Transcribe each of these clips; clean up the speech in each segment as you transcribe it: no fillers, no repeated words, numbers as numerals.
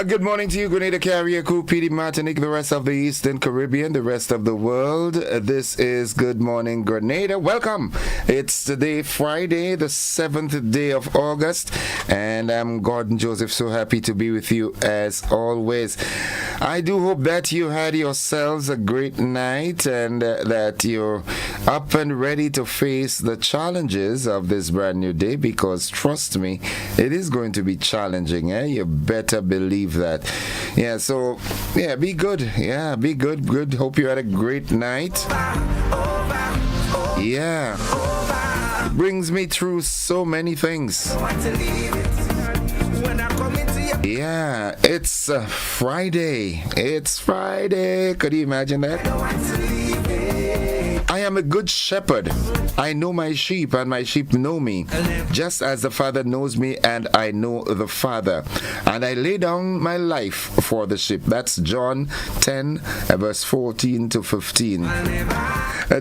Good morning to you, Grenada Carrier Crew, PD Martinique, the rest of the Eastern Caribbean, the rest of the world. This is Good Morning Grenada. Welcome. It's today, Friday, the 7th day of August, and I'm Gordon Joseph, so happy to be with you as always. I do hope that you had yourselves a great night and that you're up and ready to face the challenges of this brand new day, because trust me, it is going to be challenging. You better believe that. Be good. Be good. Hope you had a great night. It brings me through so many things. It's Friday. It's Friday. Could you imagine that? I am a good shepherd. I know my sheep, and my sheep know me, just as the Father knows me, and I know the Father. And I lay down my life for the sheep. That's John 10, verse 14 to 15.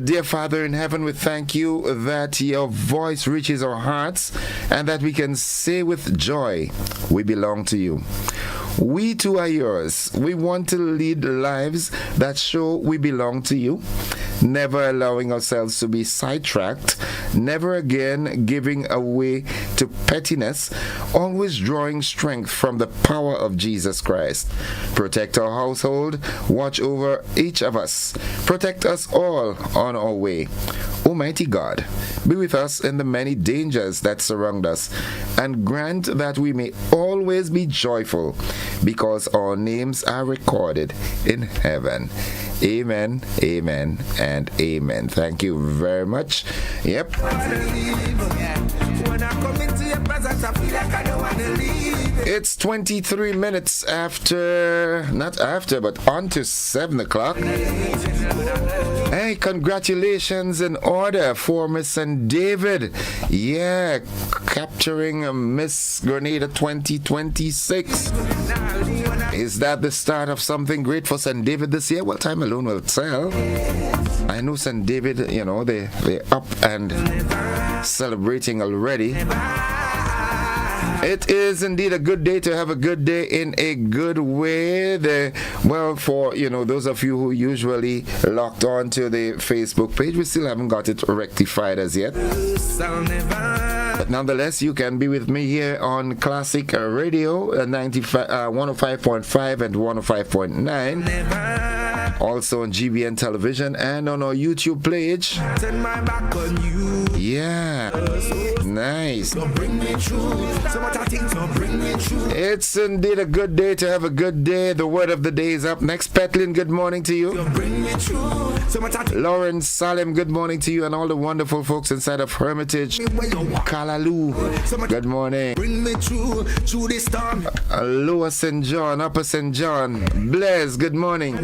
Dear Father in heaven, we thank you that your voice reaches our hearts, and that we can say with joy, we belong to you. We too are yours. We want to lead lives that show we belong to you, never allowing ourselves to be sidetracked, never again giving away to pettiness, always drawing strength from the power of Jesus Christ. Protect our household, watch over each of us, protect us all on our way. Almighty God, be with us in the many dangers that surround us, and grant that we may always be joyful, because our names are recorded in heaven. Amen, amen, and amen. Thank you very much. Yep. It's 23 minutes but on to 7 o'clock. Hey, congratulations in order for Miss and David. Capturing Miss Grenada 2026. Is that the start of something great for St. David this year? Well, time alone will tell. I know St. David, they're up and celebrating already. It is indeed a good day to have a good day in a good way. For those of you who usually locked on to the Facebook page, we still haven't got it rectified as yet. But nonetheless, you can be with me here on Classic Radio 105.5 and 105.9. Also on GBN Television and on our YouTube page. Nice. It's indeed a good day to have a good day. The word of the day is up next. Petlin, good morning to you. Lauren Salem, good morning to you, and all the wonderful folks inside of Hermitage. Kalalu, good morning. Lower St. John, Upper St. John. Blaise, good morning.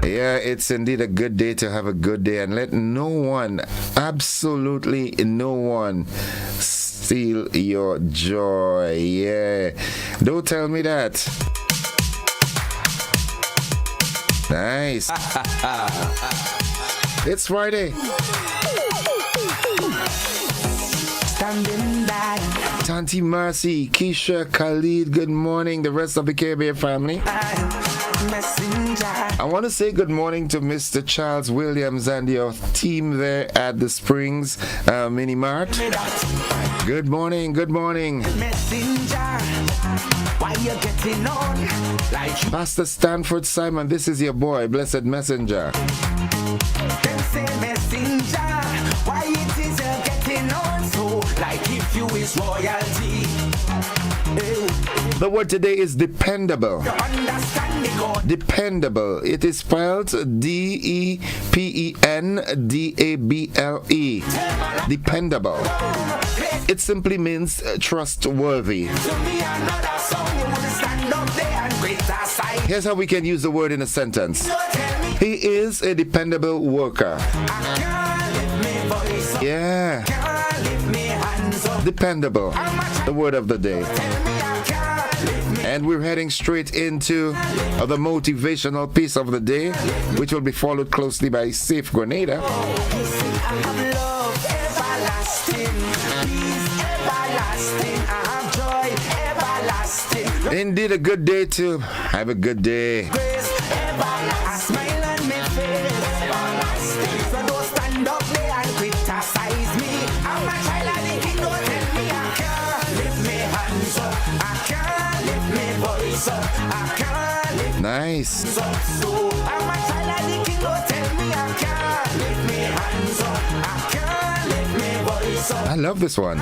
It's indeed a good day to have a good day, and let no one, absolutely no one, steal your joy. Don't tell me that. Nice. It's Friday. Tanti Mercy, Keisha, Khalid, good morning. The rest of the Caribbean family. I want to say good morning to Mr. Charles Williams and your team there at the Springs Mini Mart. Good morning, good morning. Pastor Stanford Simon, this is your boy, Blessed Messenger. Why it is getting on so like if you is royalty. The word today is dependable. Dependable. It is spelled D-E-P-E-N-D-A-B-L-E. Dependable. It simply means trustworthy. Here's how we can use the word in a sentence. He is a dependable worker. Dependable. The word of the day. And we're heading straight into the motivational piece of the day, which will be followed closely by Safe Grenada. Everlasting, peace everlasting, I have joy everlasting. Indeed, a good day too. Have a good day. Nice. I love this one.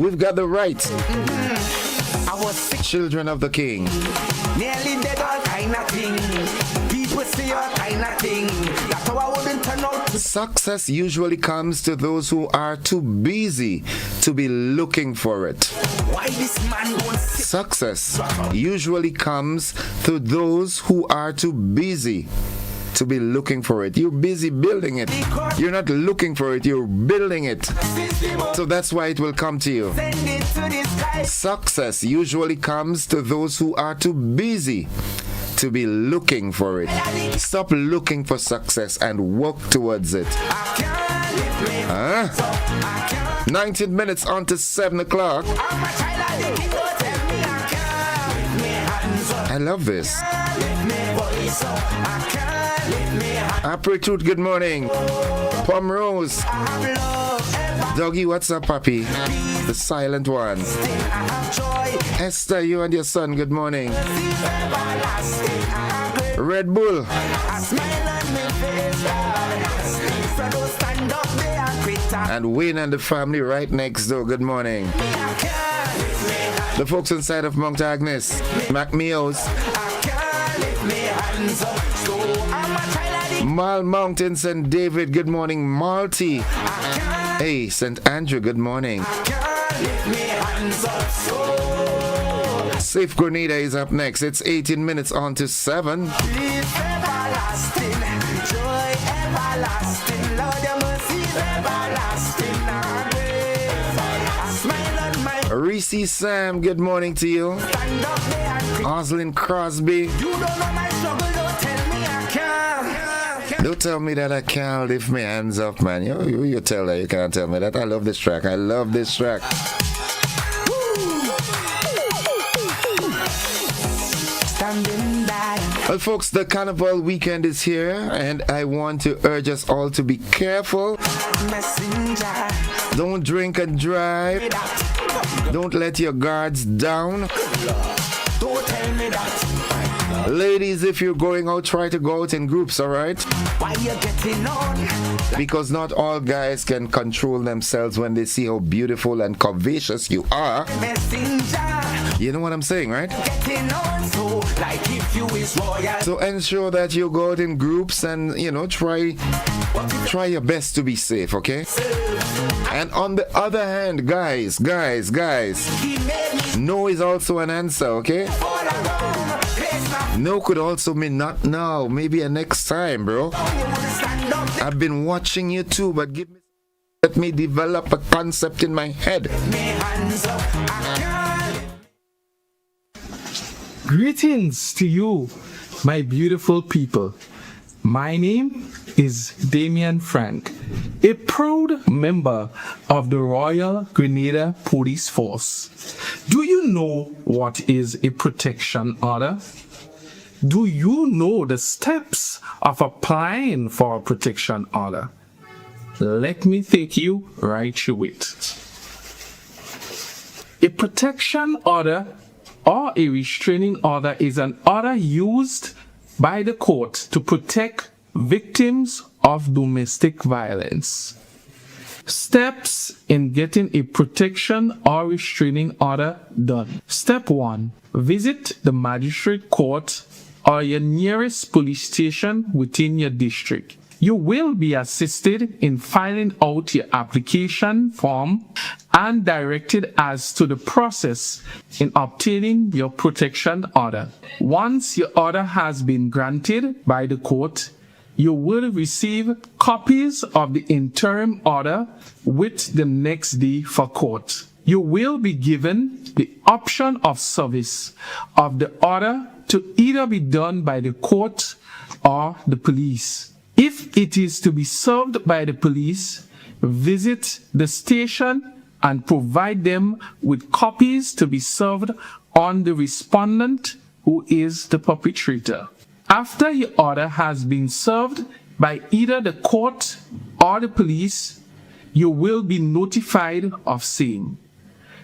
We've got the right. Children of the King. Nearly dead all kind of thing. People see all kind of thing. That's how I wouldn't turn out. Success usually comes to those who are too busy to be looking for it. Why this man won't sit? Success usually comes to those who are too busy to be looking for it. You're busy building it. You're not looking for it, you're building it. So that's why it will come to you. Success usually comes to those who are too busy to be looking for it. Stop looking for success and work towards it. 19 minutes on to 7 o'clock. I love this. Apritude, good morning. Pom Rose. Doggy, what's up, puppy? The silent one. Esther, you and your son, good morning. Red Bull. And Wayne and the family right next door, good morning. The folks inside of Mount Agnes, McMeows. Mal Mountain, St. David, good morning. Malty. Hey, St. Andrew, good morning. Safe Grenada is up next. It's 18 minutes on to 7. Reese Sam, good morning to you. Oslin Crosby. Don't tell me that I can't lift my hands up, man. You tell that you can't tell me that. I love this track. I love this track. Well, folks, the carnival weekend is here, and I want to urge us all to be careful. Don't drink and drive. Don't let your guards down. Don't tell me that. Ladies, if you're going out, try to go out in groups, alright? Why you getting on? Because not all guys can control themselves when they see how beautiful and curvaceous you are. You know what I'm saying, right? So ensure that you go out in groups and, try your best to be safe, okay? And on the other hand, guys, no is also an answer, okay? No could also mean not now, maybe a next time, bro. I've been watching you too, but let me develop a concept in my head. Greetings to you, my beautiful people. My name is Damian Frank, a proud member of the Royal Grenada Police Force. Do you know what is a protection order? Do you know the steps of applying for a protection order? Let me take you right through it. A protection order or a restraining order is an order used by the court to protect victims of domestic violence. Steps in getting a protection or restraining order done. Step 1. Visit the magistrate court or your nearest police station within your district. You will be assisted in filling out your application form and directed as to the process in obtaining your protection order. Once your order has been granted by the court, you will receive copies of the interim order with the next day for court. You will be given the option of service of the order to either be done by the court or the police. If it is to be served by the police, visit the station and provide them with copies to be served on the respondent who is the perpetrator. After your order has been served by either the court or the police, you will be notified of same.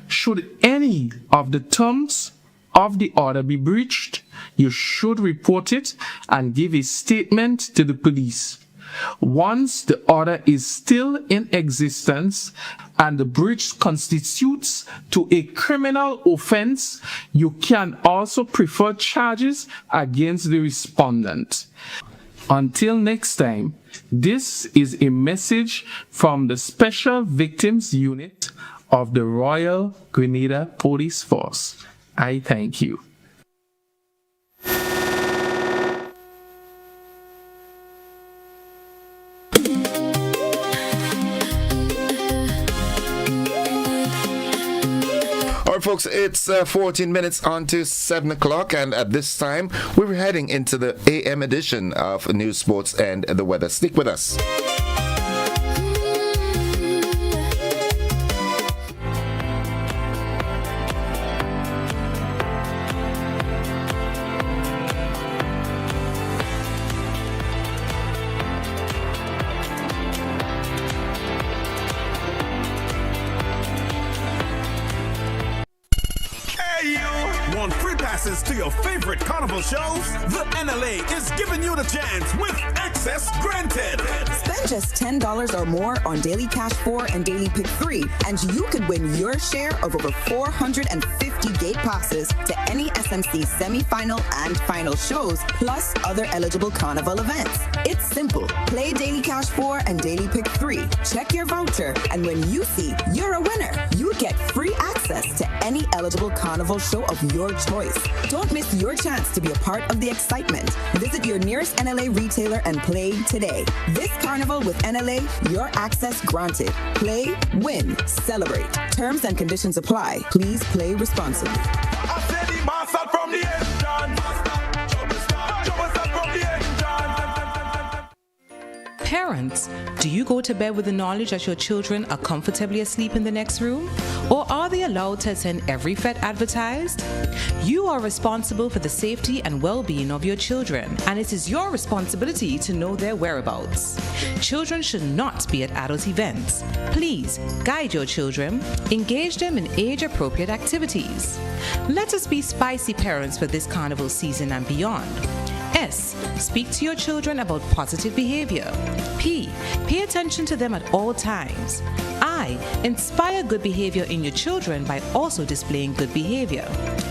Should any of the terms of the order be breached, you should report it and give a statement to the police. Once the order is still in existence and the breach constitutes to a criminal offense, you can also prefer charges against the respondent. Until next time, this is a message from the Special Victims Unit of the Royal Grenada Police Force. I thank you. All right, folks, it's 14 minutes on to 7 o'clock, and at this time, we're heading into the AM edition of News, Sports, and the Weather. Stick with us. To your favorite carnival shows, the NLA is giving you the chance with access granted. Spend just $10 or more on Daily Cash 4 and Daily Pick 3, and you could win your share of over 450 gate passes to any SMC semi-final and final shows, plus other eligible carnival events. It's simple. Play Daily Cash 4 and Daily Pick 3. Check your voucher, and when you see you're a winner, you get free access to any eligible carnival show of your choice. Don't miss your chance to be a part of the excitement. Visit your nearest NLA retailer and play today. This carnival with NLA, your access granted. Play, win, celebrate. Terms and conditions apply. Please play responsibly. Parents, do you go to bed with the knowledge that your children are comfortably asleep in the next room? Or are they allowed to attend every Fed advertised? You are responsible for the safety and well-being of your children, and it is your responsibility to know their whereabouts. Children should not be at adult events. Please guide your children, engage them in age-appropriate activities. Let us be spicy parents for this carnival season and beyond. S. Speak to your children about positive behavior. P. Pay attention to them at all times. I. Inspire good behavior in your children by also displaying good behavior.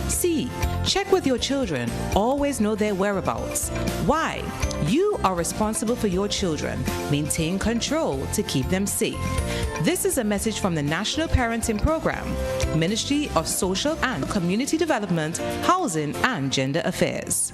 C. Check with your children. Always know their whereabouts. Y. You are responsible for your children. Maintain control to keep them safe. This is a message from the National Parenting Program, Ministry of Social and Community Development, Housing and Gender Affairs.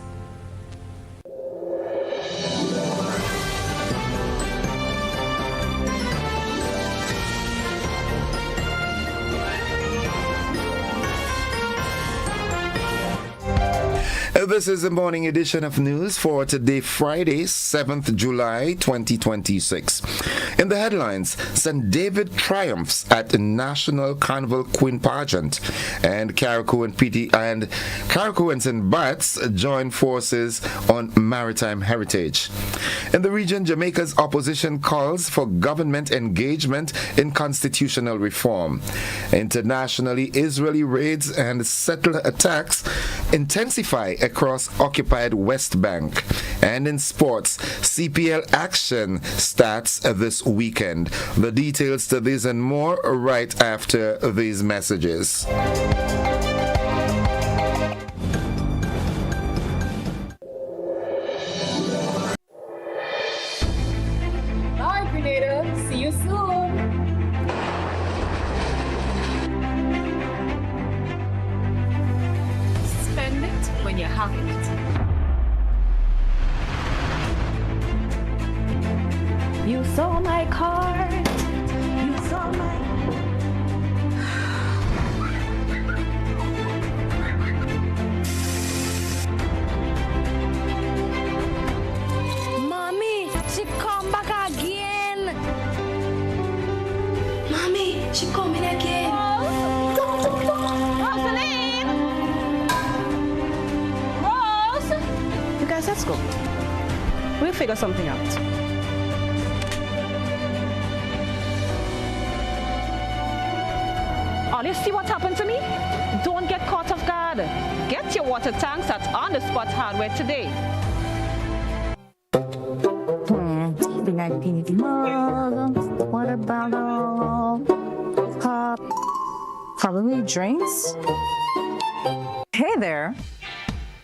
This is the morning edition of news for today, Friday, 7th July 2026. In the headlines, St. David triumphs at the National Carnival Queen Pageant, and Carriacou and St. Bart's join forces on maritime heritage. In the region, Jamaica's opposition calls for government engagement in constitutional reform. Internationally, Israeli raids and settler attacks intensify across occupied West Bank. And in sports, CPL action starts this weekend. The details to this and more right after these messages. Bye, Grenada. See you soon. Spend it when you have it. You saw my card. You saw my. Mommy, she come back again. Mommy, She coming again. Rosaline! Rose! You guys, let's go. We'll figure something out. Oh, you see what happened to me? Don't get caught off guard. Get your water tanks at On The Spot Hardware today. Water bottle, pop, probably drinks. Hey there.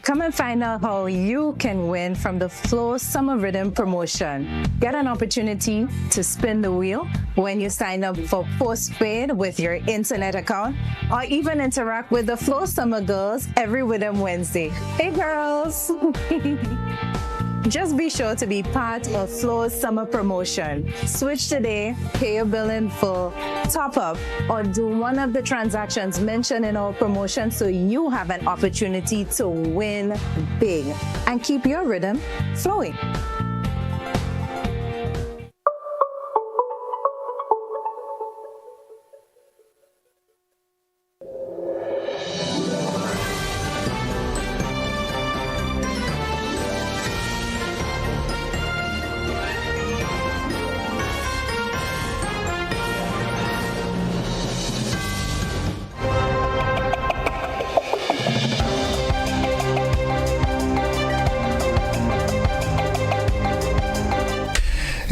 Come and find out how you can win from the Flow Summer Rhythm promotion. Get an opportunity to spin the wheel when you sign up for postpaid with your internet account, or even interact with the Flow Summer Girls every Rhythm Wednesday. Hey girls! Just be sure to be part of Flow's summer promotion. Switch today, pay your bill in full, top up, or do one of the transactions mentioned in our promotion so you have an opportunity to win big and keep your rhythm flowing.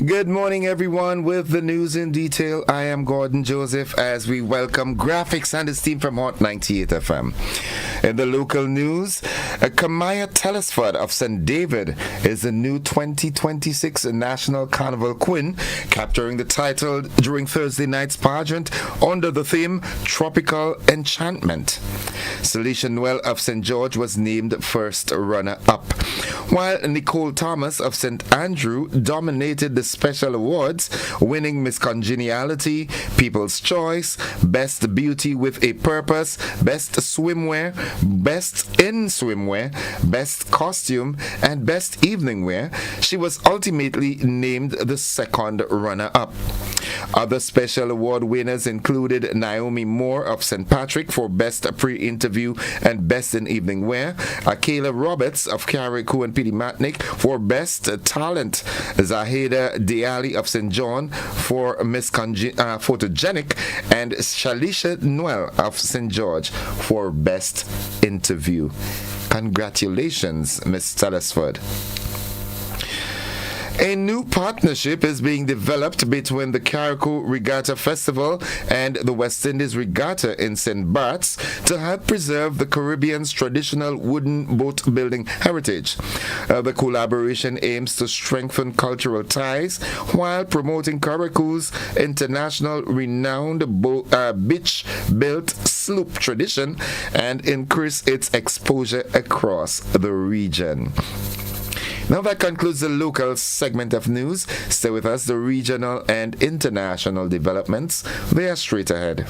Good morning, everyone. With the news in detail, I am Gordon Joseph as we welcome Graphics and his team from Hot 98 FM. In the local news, Kamaya Telesford of St. David is the new 2026 National Carnival Queen, capturing the title during Thursday night's pageant under the theme Tropical Enchantment. Celicia Noel of St. George was named first runner-up, while Nicole Thomas of St. Andrew dominated the special awards, winning Miss Congeniality, People's Choice, Best Beauty with a Purpose, Best Swimwear, Best in Swimwear, Best Costume, and Best Evening Wear. She was ultimately named the second runner-up. Other special award winners included Naomi Moore of St. Patrick for Best Pre-Interview and Best in Evening Wear, Akela Roberts of Carriacou and Pedimatnik for Best Talent, Zaheda Diali of St. John for Miss Photogenic, and Shalisha Noel of St. George for Best Interview. Congratulations, Miss Telesford. A new partnership is being developed between the Carriacou Regatta Festival and the West Indies Regatta in St. Bart's to help preserve the Caribbean's traditional wooden boat building heritage. The collaboration aims to strengthen cultural ties while promoting Carriacou's international renowned beach-built sloop tradition and increase its exposure across the region. Now that concludes the local segment of news. Stay with us. The regional and international developments, they are straight ahead.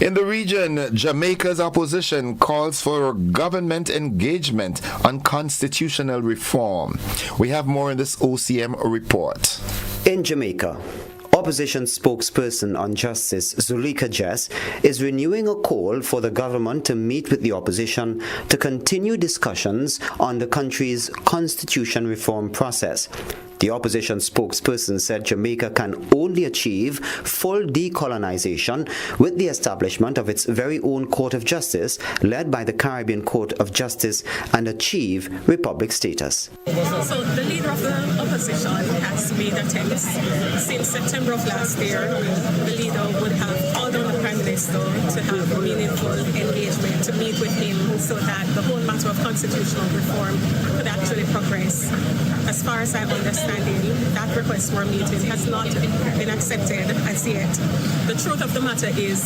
In the region, Jamaica's opposition calls for government engagement on constitutional reform. We have more in this OCM report. In Jamaica, Opposition spokesperson on justice Zulika Jess is renewing a call for the government to meet with the opposition to continue discussions on the country's constitution reform process. The opposition spokesperson said Jamaica can only achieve full decolonization with the establishment of its very own Court of Justice, led by the Caribbean Court of Justice, and achieve republic status. So the leader of the opposition has made attempts since September of last year. The leader would have called on the Prime Minister to have a meaningful engagement, to meet with him so that the whole matter of constitutional reform could actually progress. As far as I'm understanding, that request for a meeting has not been accepted as yet. The truth of the matter is,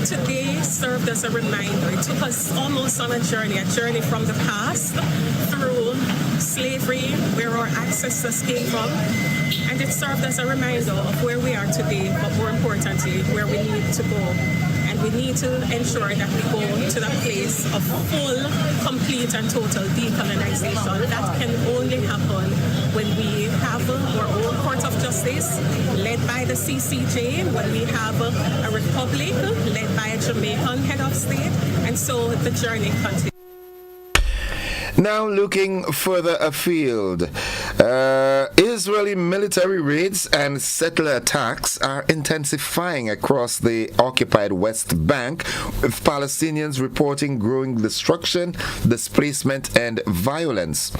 today served as a reminder. It took us almost on a journey from the past through slavery, where our ancestors came from, and it served as a reminder of where we are today, but more importantly, where we need to go. And we need to ensure that we go to the place of full, complete, and total decolonization. That can only happen when we have our own court of justice led by the CCJ, when we have a republic led by a Jamaican head of state, and so the journey continues. Now looking further afield, Israeli military raids and settler attacks are intensifying across the occupied West Bank, with Palestinians reporting growing destruction, displacement, and violence.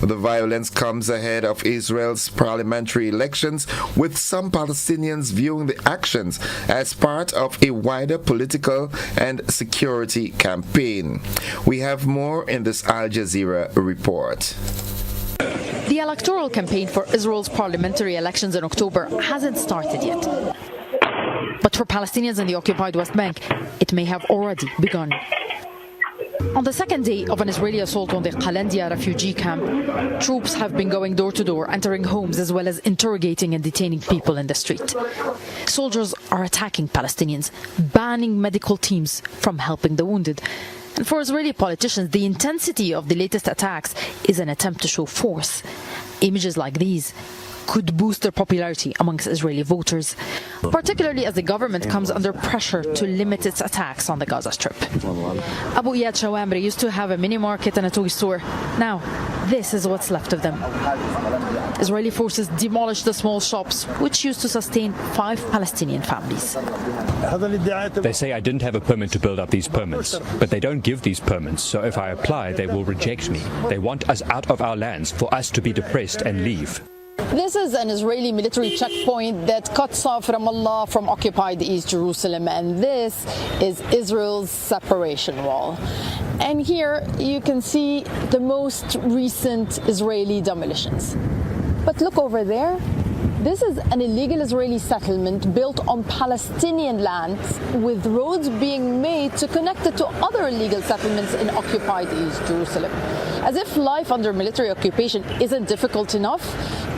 The violence comes ahead of Israel's parliamentary elections, with some Palestinians viewing the actions as part of a wider political and security campaign. We have more in this Al Jazeera report. The electoral campaign for Israel's parliamentary elections in October hasn't started yet. But for Palestinians in the occupied West Bank, it may have already begun. On the second day of an Israeli assault on the Qalandia refugee camp, troops have been going door to door, entering homes as well as interrogating and detaining people in the street. Soldiers are attacking Palestinians, banning medical teams from helping the wounded. And for Israeli politicians, the intensity of the latest attacks is an attempt to show force. Images like these could boost their popularity amongst Israeli voters, particularly as the government comes under pressure to limit its attacks on the Gaza Strip. Abu Iyad Shawamri used to have a mini market and a toy store. Now, this is what's left of them. Israeli forces demolished the small shops, which used to sustain 5 Palestinian families. They say I didn't have a permit to build up these permits, but they don't give these permits, so if I apply, they will reject me. They want us out of our lands, for us to be depressed and leave. This is an Israeli military checkpoint that cuts off Ramallah from occupied East Jerusalem, and this is Israel's separation wall. And here you can see the most recent Israeli demolitions. But look over there. This is an illegal Israeli settlement built on Palestinian lands, with roads being made to connect it to other illegal settlements in occupied East Jerusalem. As if life under military occupation isn't difficult enough,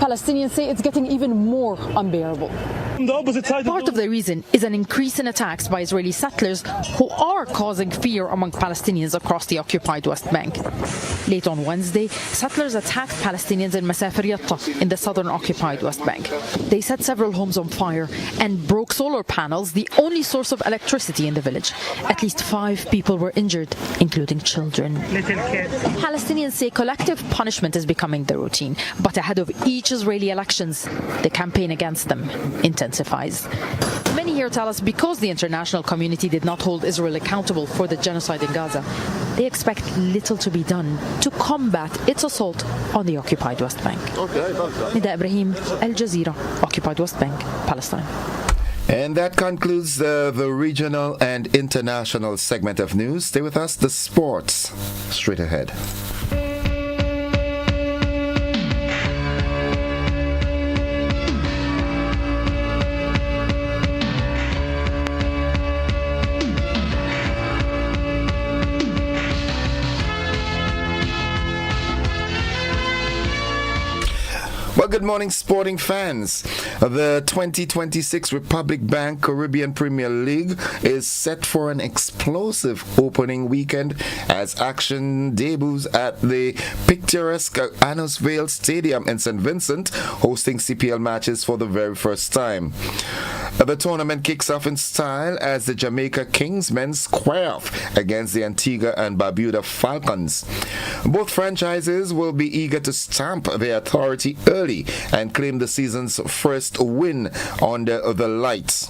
Palestinians say it's getting even more unbearable. Part of the reason is an increase in attacks by Israeli settlers who are causing fear among Palestinians across the occupied West Bank. Late on Wednesday, settlers attacked Palestinians in Masafer Yatta in the southern occupied West Bank. They set several homes on fire and broke solar panels, the only source of electricity in the village. At least 5 people were injured, including children. Palestinians say collective punishment is becoming the routine, but ahead of each Israeli elections, the campaign against them intensifies. Many here tell us because the international community did not hold Israel accountable for the genocide in Gaza, they expect little to be done to combat its assault on the occupied West Bank. Nida Ibrahim, Al Jazeera, occupied West Bank, Palestine. And that concludes the regional and international segment of news. Stay with us, the sports, straight ahead. Well, good morning, sporting fans. The 2026 Republic Bank Caribbean Premier League is set for an explosive opening weekend as action debuts at the picturesque Annos Vale Stadium in St. Vincent, hosting CPL matches for the very first time. The tournament kicks off in style as the Jamaica Kingsmen square off against the Antigua and Barbuda Falcons. Both franchises will be eager to stamp their authority early and claim the season's first win under the lights.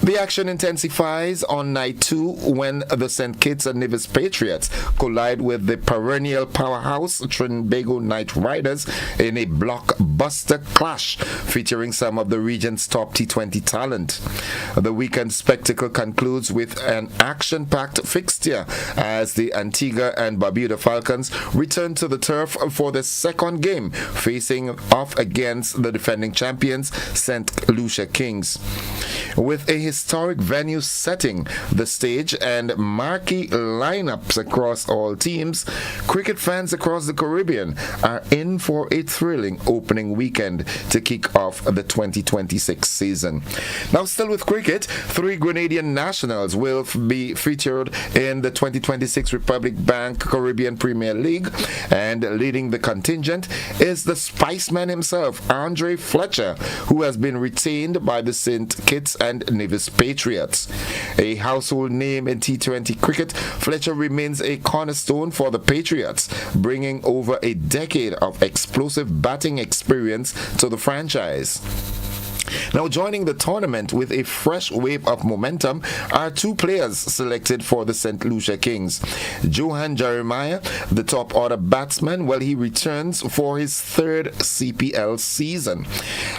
The action intensifies on night 2 when the St. Kitts and Nevis Patriots collide with the perennial powerhouse Trinbago Knight Riders in a blockbuster clash featuring some of the region's top T20 talent. The weekend spectacle concludes with an action-packed fixture as the Antigua and Barbuda Falcons return to the turf for the second game, facing off against the defending champions St. Lucia Kings. with a historic venue setting the stage and marquee lineups across all teams, cricket fans across the Caribbean are in for a thrilling opening weekend to kick off the 2026 season. Now, still with cricket, 3 Grenadian nationals will be featured in the 2026 Republic Bank Caribbean Premier League, and leading the contingent is the Spiceman himself, Andre Fletcher, who has been retained by the St. Kitts and Nevis Patriots. A household name in T20 cricket, Fletcher remains a cornerstone for the Patriots, bringing over a decade of explosive batting experience to the franchise. Now, joining the tournament with a fresh wave of momentum are 2 players selected for the St. Lucia Kings. Johan Jeremiah, the top order batsman, he returns for his 3rd CPL season.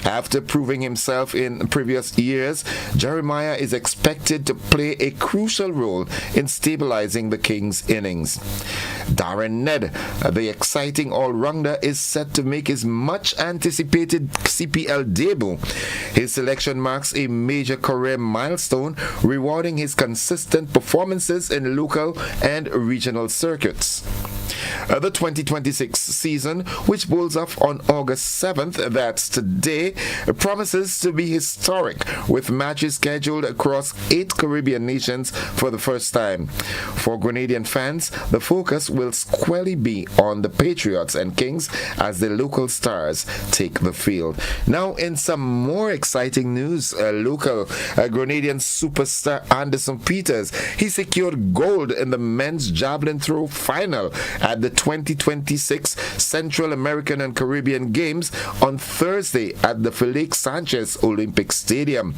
After proving himself in previous years, Jeremiah is expected to play a crucial role in stabilizing the Kings' innings. Darren Ned, the exciting all-rounder, is set to make his much-anticipated CPL debut. His selection marks a major career milestone, rewarding his consistent performances in local and regional circuits. The 2026 season, which bowls off on August 7th, that's today, promises to be historic, with matches scheduled across 8 Caribbean nations for the first time. For Grenadian fans, the focus will squarely be on the Patriots and Kings as the local stars take the field. Now, in some more exciting news, local Grenadian superstar Anderson Peters, he secured gold in the men's javelin throw final at the 2026 Central American and Caribbean Games on Thursday at the Felix Sanchez Olympic Stadium.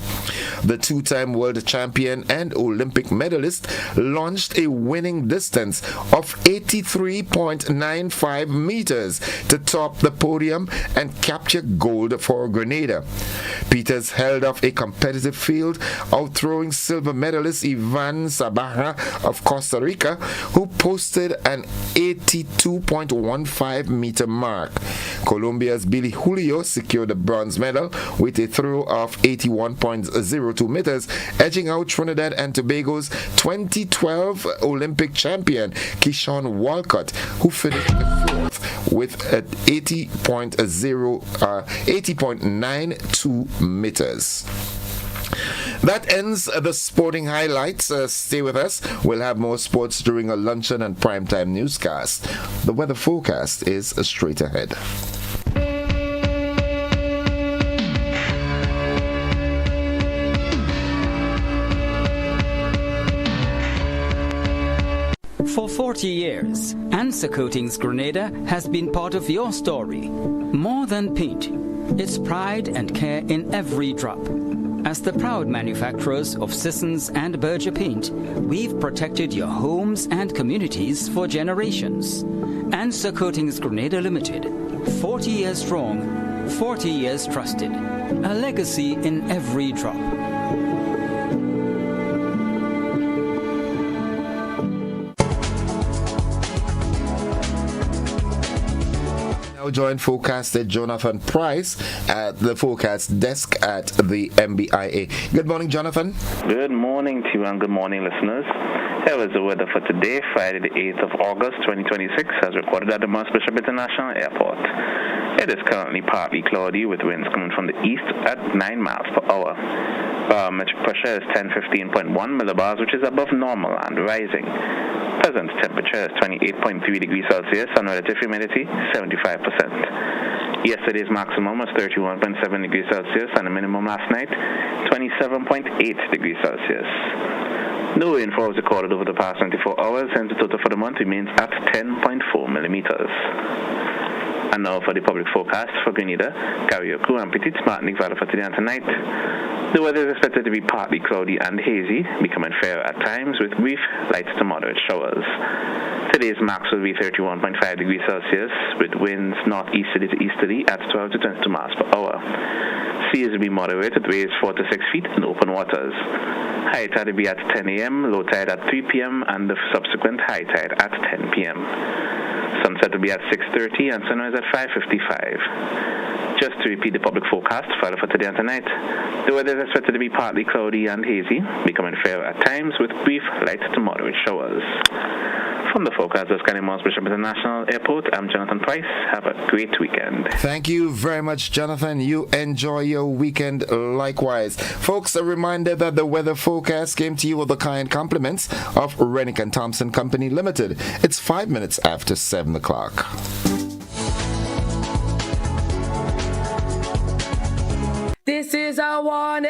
The 2-time world champion and Olympic medalist launched a winning distance of 83.95 meters to top the podium and capture gold for Grenada. Peters held off a competitive field, outthrowing silver medalist Ivan Sabaha of Costa Rica, who posted an 82.15 meter mark. Colombia's Billy Julio secured the bronze medal with a throw of 81.02 meters, edging out Trinidad and Tobago's 2012 Olympic champion Keyshawn Walcott, who finished 4th with an 80.92 meters. That ends the sporting highlights. Stay with us. We'll have more sports during a luncheon and primetime newscast. The weather forecast is straight ahead. For 40 years, Answer Coatings Grenada has been part of your story. More than paint, it's pride and care in every drop. As the proud manufacturers of Sissons and Berger paint, we've protected your homes and communities for generations. Answer Coatings Grenada Limited, 40 years strong, 40 years trusted. A legacy in every drop. Now join forecaster Jonathan Price at the forecast desk at the MBIA. Good morning, Jonathan. Good morning to you and good morning, listeners. Here is the weather for today, Friday the 8th of August 2026, as recorded at the Mount Bishop International Airport. It is currently partly cloudy with winds coming from the east at 9 miles per hour. Barometric pressure is 1015.1 millibars, which is above normal and rising. Present temperature is 28.3 degrees Celsius and relative humidity 75%. Yesterday's maximum was 31.7 degrees Celsius and the minimum last night 27.8 degrees Celsius. No rainfall was recorded over the past 24 hours, and the total for the month remains at 10.4 millimeters. And now for the public forecast for Grenada, Carriacou, and Petite Martinique Valley for today and tonight. The weather is expected to be partly cloudy and hazy, becoming fairer at times with brief light to moderate showers. Today's max will be 31.5 degrees Celsius with winds northeasterly to easterly at 12 to 22 miles per hour. Seas will be moderate with waves 4 to 6 feet in open waters. High tide will be at 10 a.m., low tide at 3 p.m., and the subsequent high tide at 10 p.m. Sunset will be at 6:30 and sunrise at 5:55. Just to repeat the public forecast for today and tonight, the weather is expected to be partly cloudy and hazy, becoming fair at times with brief light to moderate showers. From the forecast of Skyline Bishop International Airport, I'm Jonathan Price. Have a great weekend. Thank you very much, Jonathan. You enjoy your weekend likewise. Folks, a reminder that the weather forecast came to you with the kind compliments of Rennick and Thompson Company Limited. It's 5 minutes after 7 o'clock. This is a warning.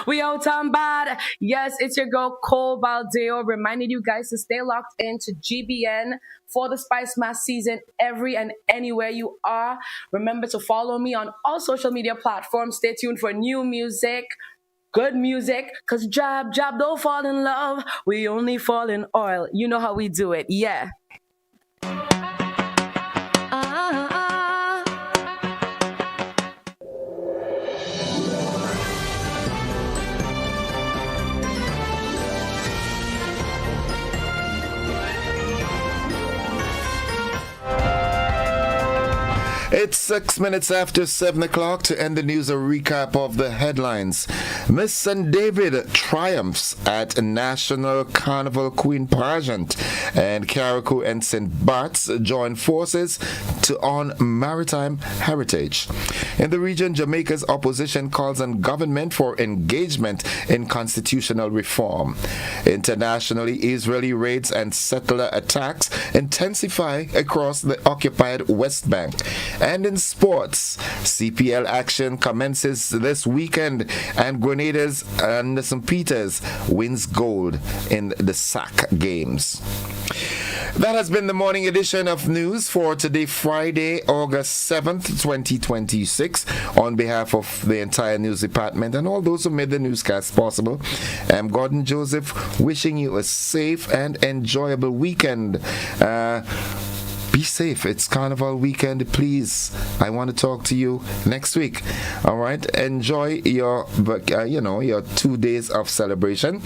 We out on bad. Yes, it's your girl Cole Baldeo reminding you guys to stay locked into GBN for the Spice Mass season every and anywhere you are. Remember to follow me on all social media platforms. Stay tuned for new music, good music, because Jab don't fall in love. We only fall in oil. You know how we do it. Yeah. It's 6 minutes after 7 o'clock. To end the news, a recap of the headlines. Miss St. David triumphs at National Carnival Queen Pageant, and Carriacou and St. Bart's join forces to honor maritime heritage. In the region, Jamaica's opposition calls on government for engagement in constitutional reform. Internationally, Israeli raids and settler attacks intensify across the occupied West Bank. And in sports, CPL action commences this weekend, and Grenada's and St. Peter's wins gold in the SAC games. That has been the morning edition of news for today, Friday, August 7th, 2026. On behalf of the entire news department and all those who made the newscast possible, I'm Gordon Joseph, wishing you a safe and enjoyable weekend. Be safe. It's Carnival weekend. Please, I want to talk to you next week. All right. Enjoy your, your 2 days of celebration.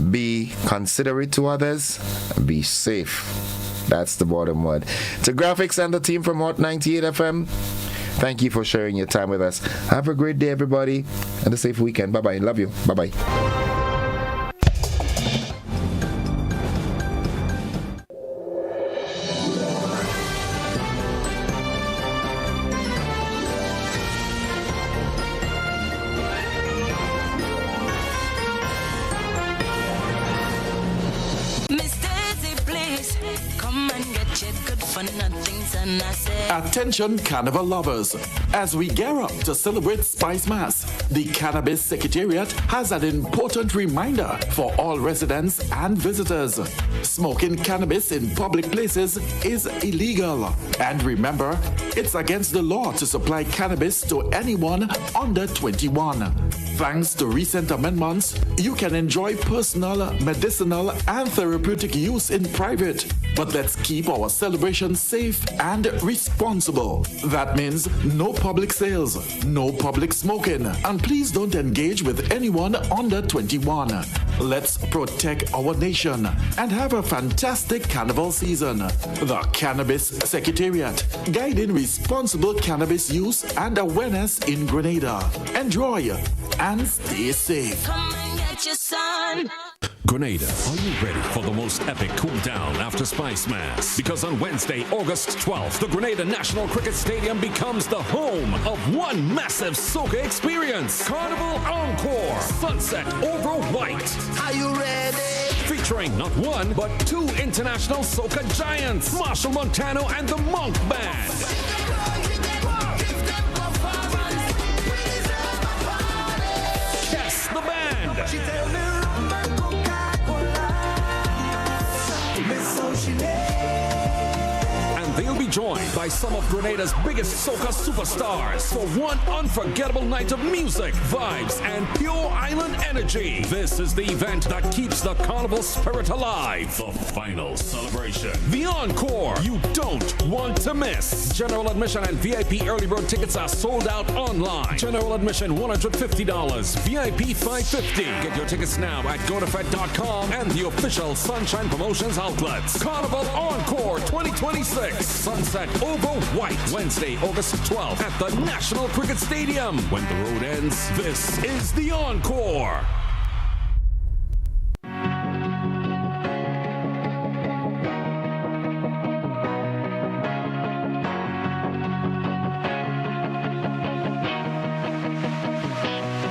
Be considerate to others. Be safe. That's the bottom line. To Graphics and the team from Hot 98 FM, thank you for sharing your time with us. Have a great day, everybody, and a safe weekend. Bye-bye. Love you. Bye-bye. Attention Carnival lovers, as we gear up to celebrate Spice Mass, the Cannabis Secretariat has an important reminder for all residents and visitors. Smoking cannabis in public places is illegal. And remember, it's against the law to supply cannabis to anyone under 21. Thanks to recent amendments, you can enjoy personal, medicinal, and therapeutic use in private. But let's keep our celebration safe and responsible. That means no public sales, no public smoking, and please don't engage with anyone under 21. Let's protect our nation and have a fantastic carnival season. The Cannabis Secretariat, guiding responsible cannabis use and awareness in Grenada. Enjoy and stay safe. Come and get your son. Grenada, are you ready for the most epic cool down after Spice Mass? Because on Wednesday, August 12th, the Grenada National Cricket Stadium becomes the home of one massive soca experience. Carnival Encore, Sunset Over White. Are you ready? Featuring not one, but two international soca giants, Marshall Montano and the Monk Band. Yes, the band. And they'll be joined by some of Grenada's biggest soca superstars for one unforgettable night of music, vibes, and pure island energy. This is the event that keeps the carnival spirit alive. The final celebration. The Encore. You don't want to miss. General admission and VIP early bird tickets are sold out online. General admission $150. VIP $550. Get your tickets now at godafed.com and the official Sunshine Promotions outlets. Carnival Encore 2026. Sunset Go, go white. Wednesday, August 12th at the National Cricket Stadium. When the road ends, this is the encore.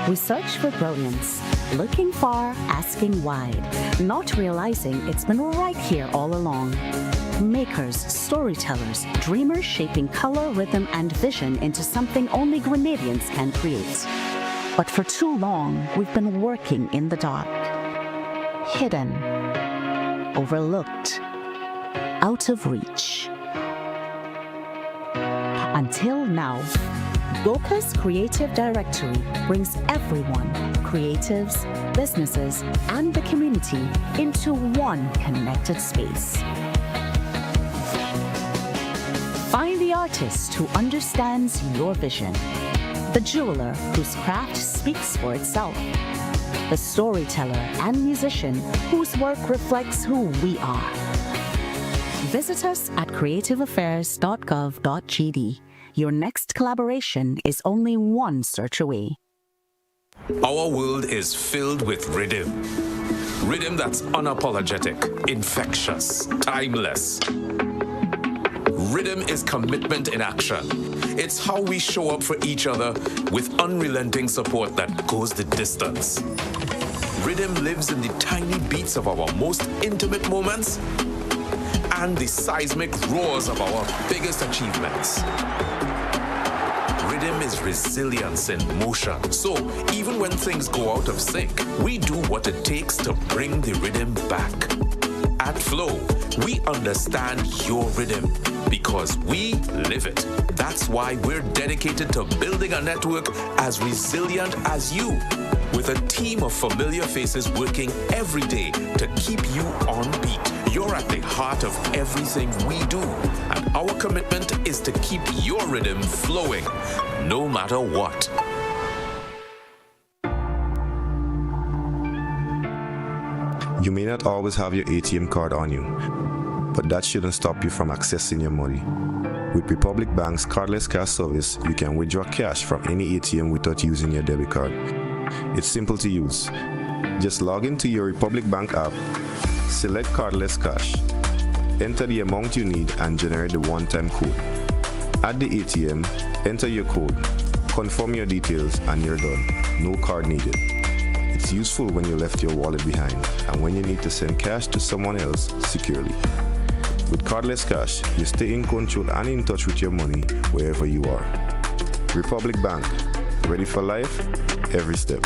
We search for brilliance, looking far, asking wide, not realizing it's been right here all along. Makers, storytellers, dreamers shaping color, rhythm, and vision into something only Grenadians can create. But for too long, we've been working in the dark, hidden, overlooked, out of reach. Until now, Goka's Creative Directory brings everyone, creatives, businesses, and the community into one connected space. Find the artist who understands your vision, the jeweler whose craft speaks for itself, the storyteller and musician whose work reflects who we are. Visit us at creativeaffairs.gov.gd. Your next collaboration is only one search away. Our world is filled with rhythm. Rhythm that's unapologetic, infectious, timeless. Rhythm is commitment in action. It's how we show up for each other with unrelenting support that goes the distance. Rhythm lives in the tiny beats of our most intimate moments and the seismic roars of our biggest achievements. Rhythm is resilience in motion. So even when things go out of sync, we do what it takes to bring the rhythm back. At Flow, we understand your rhythm because we live it. That's why we're dedicated to building a network as resilient as you, with a team of familiar faces working every day to keep you on beat. You're at the heart of everything we do, and our commitment is to keep your rhythm flowing, no matter what. You may not always have your ATM card on you, but that shouldn't stop you from accessing your money. With Republic Bank's cardless cash service, you can withdraw cash from any ATM without using your debit card. It's simple to use. Just log into your Republic Bank app, select cardless cash, enter the amount you need and generate the one-time code. At the ATM, enter your code, confirm your details and you're done. No card needed. It's useful when you left your wallet behind and when you need to send cash to someone else securely. With cardless cash, you stay in control and in touch with your money wherever you are. Republic Bank, ready for life, every step.